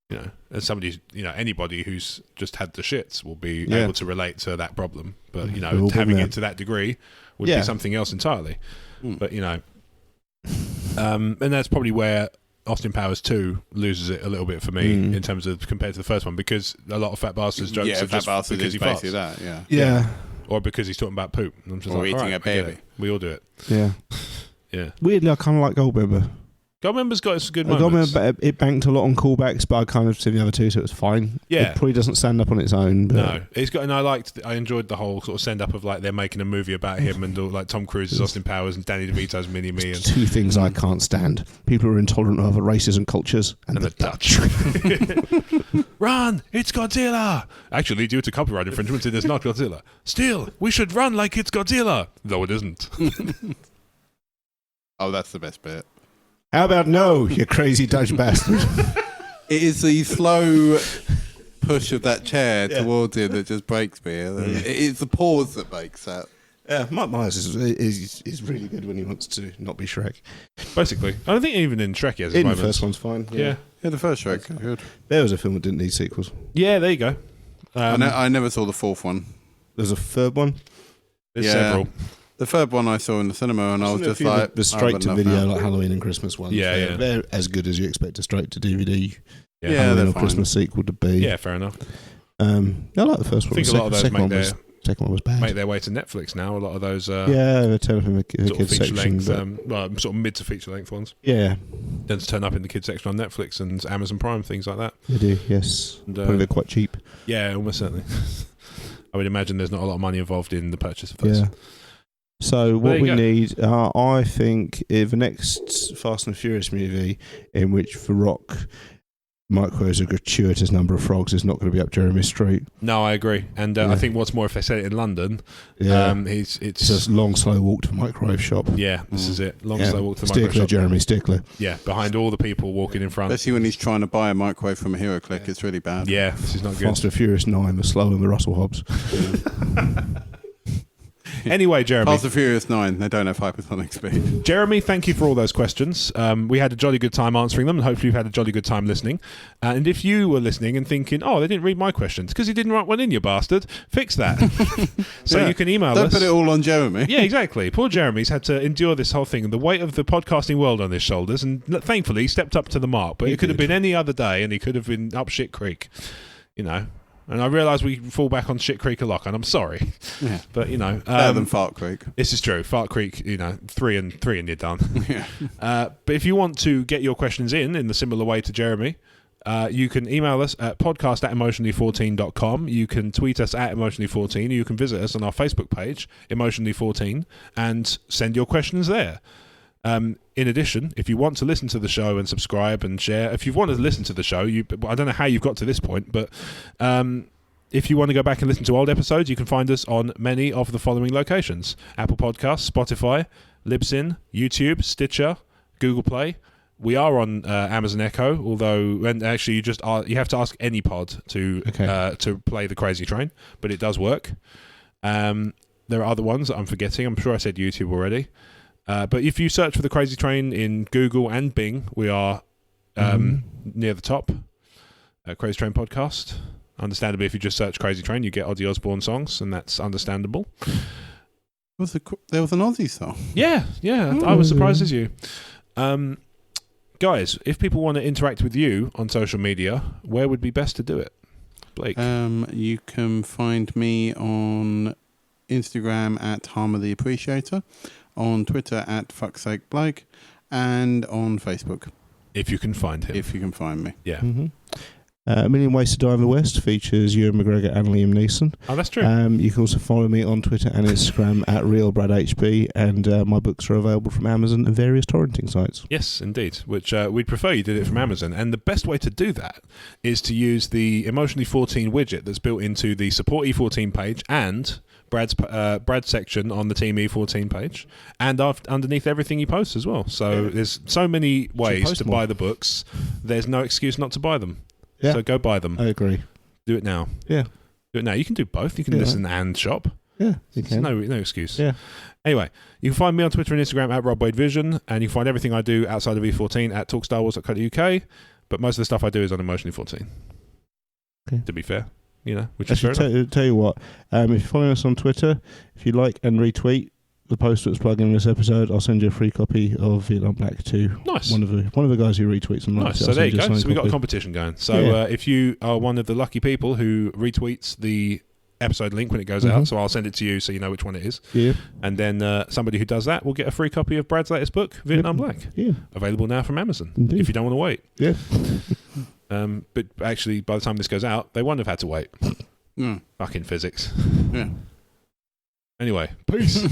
A: And somebody, anybody who's just had the shits will be able to relate to that problem. But, having it to that degree would be something else entirely. But, and that's probably where Austin Powers 2 loses it a little bit for me in terms of compared to the first one because a lot of Fat Bastards jokes are just because he farts.
B: That,
C: yeah.
A: Or because he's talking about poop. And I'm just
B: or eating a baby.
A: We all do it.
C: Yeah.
A: Yeah.
C: Weirdly, I kind of like Goldmember.
A: Goldmember's got some good moments.
C: It banked a lot on callbacks, but I kind of seen the other two, so it was fine.
A: Yeah,
C: it probably doesn't stand up on its own. But
A: no, it's got, and I enjoyed the whole sort of send up of they're making a movie about him and Tom Cruise's Austin Powers and Danny DeVito's Mini Me. And
C: two things I can't stand: people who are intolerant of other races and cultures, and the Dutch.
A: Run! It's Godzilla. Actually, due to copyright infringement, it is not Godzilla. Still, we should run like it's Godzilla, though it isn't.
B: Oh, that's the best bit.
C: How about no, you crazy Dutch bastard?
B: It is the slow push of that chair towards him that just breaks me. It's the pause that makes that.
C: Yeah, Mike Myers is really good when he wants to not be Shrek.
A: Basically. I don't think even in Shrek he has his moments.
C: The first one's fine.
A: Yeah,
B: the first Shrek, good.
C: There was a film that didn't need sequels.
A: Yeah, there you go.
B: I never saw the fourth one.
C: There's a third one.
A: There's several.
B: The third one I saw in the cinema, and I was just like,
C: the straight to video, like Halloween and Christmas ones.
A: Yeah,
C: they're as good as you expect a straight to DVD.
B: Yeah,
C: Halloween or Christmas sequel to be.
A: Yeah, fair enough.
C: I like the first one.
A: I think a lot of those
C: second one was bad.
A: Make their way to Netflix now. A lot of those.
C: They turn up in the kids
A: feature
C: section.
A: length, sort of mid to feature length ones.
C: Yeah.
A: Then to turn up in the kids section on Netflix and Amazon Prime, things like that.
C: They do, yes.
A: And,
C: probably they're quite cheap.
A: Yeah, almost certainly. I would imagine there's not a lot of money involved in the purchase of those.
C: Yeah. So what we need, I think, the next Fast and Furious movie in which The Rock micros a gratuitous number of frogs is not going to be up Jeremy Street.
A: No, I agree. And I think what's more, if they said it in London, it's
C: a long, slow walk to the microwave shop.
A: Yeah, this is it. Long, slow walk to the microwave
C: shop.
A: Jeremy
C: Stickler.
A: Yeah, behind all the people walking in front.
B: Especially when he's trying to buy a microwave from a Hero Click, it's really bad.
A: Yeah, this is not good.
C: Fast and Furious 9, the slow and the Russell Hobbs.
A: Anyway, Jeremy.
B: Fast and Furious 9, they don't have hypersonic speed.
A: Jeremy, thank you for all those questions. We had a jolly good time answering them, and hopefully you've had a jolly good time listening. And if you were listening and thinking, oh, they didn't read my questions, because he didn't write one in, you bastard, fix that. So you can email us.
B: Don't put it all on Jeremy.
A: Yeah, exactly. Poor Jeremy's had to endure this whole thing and the weight of the podcasting world on his shoulders, and thankfully he stepped up to the mark. But it could have been any other day, and he could have been up shit creek, And I realise we fall back on Shit Creek a lot, and I'm sorry.
B: Yeah.
A: But,
B: better than Fart Creek.
A: This is true. Fart Creek, 3 and you're done.
B: Yeah.
A: But if you want to get your questions in the similar way to Jeremy, you can email us at podcast@emotionally14.com. You can tweet us at emotionally14. You can visit us on our Facebook page, emotionally14, and send your questions there. In addition, if you want to listen to the show and subscribe and share, if you want to listen to the show, I don't know how you've got to this point, but if you want to go back and listen to old episodes, you can find us on many of the following locations: Apple Podcasts, Spotify, Libsyn, YouTube, Stitcher, Google Play. We are on Amazon Echo, although actually you have to ask any pod to play the Crazy Train, but it does work. There are other ones that I'm forgetting. I'm sure I said YouTube already. But if you search for the Crazy Train in Google and Bing, we are near the top. Crazy Train Podcast. Understandably, if you just search Crazy Train, you get Ozzy Osbourne songs, and that's understandable.
B: There was an Ozzy song.
A: Yeah. Ooh. I was surprised as you. Guys, if people want to interact with you on social media, where would be best to do it? Blake?
B: You can find me on Instagram at Harmer the Appreciator, on Twitter at fucksake and on Facebook.
A: If you can find him.
B: If you can find me.
A: Yeah.
C: Mm-hmm. A Million Ways to Die in the West features Ewan McGregor and Liam Neeson.
A: Oh, that's true.
C: You can also follow me on Twitter and Instagram at RealBradHB, and my books are available from Amazon and various torrenting sites.
A: Yes, indeed, which we'd prefer you did it from Amazon. And the best way to do that is to use the Emotionally 14 widget that's built into the Support E14 page and Brad's section on the Team E14 page, and underneath everything he posts as well. So there's so many ways to buy the books. There's no excuse not to buy them. Yeah. So go buy them.
C: I agree.
A: Do it now.
C: Yeah.
A: Do it now. You can do both. You can listen and shop.
C: Yeah, you can.
A: No excuse.
C: Yeah.
A: Anyway, you can find me on Twitter and Instagram at RobWadeVision, and you can find everything I do outside of E14 at talkstarwars.co.uk, but most of the stuff I do is on Emotionally 14.
C: Okay.
A: To be fair. Which is
C: tell you what, if you're following us on Twitter, if you like and retweet the post that's plugged in this episode, I'll send you a free copy of Vietnam Black to one of the guys who retweets and likes it.
A: So there you go. So we've got a competition going. So if you are one of the lucky people who retweets the episode link when it goes out, so I'll send it to you so you know which one it is. Yeah. And then somebody who does that will get a free copy of Brad's latest book, Vietnam Black. Yeah. Available now from Amazon. Indeed. If you don't want to wait.
C: Yeah.
A: But actually, by the time this goes out, they won't have had to wait. Fucking physics.
B: Yeah.
A: Anyway, peace.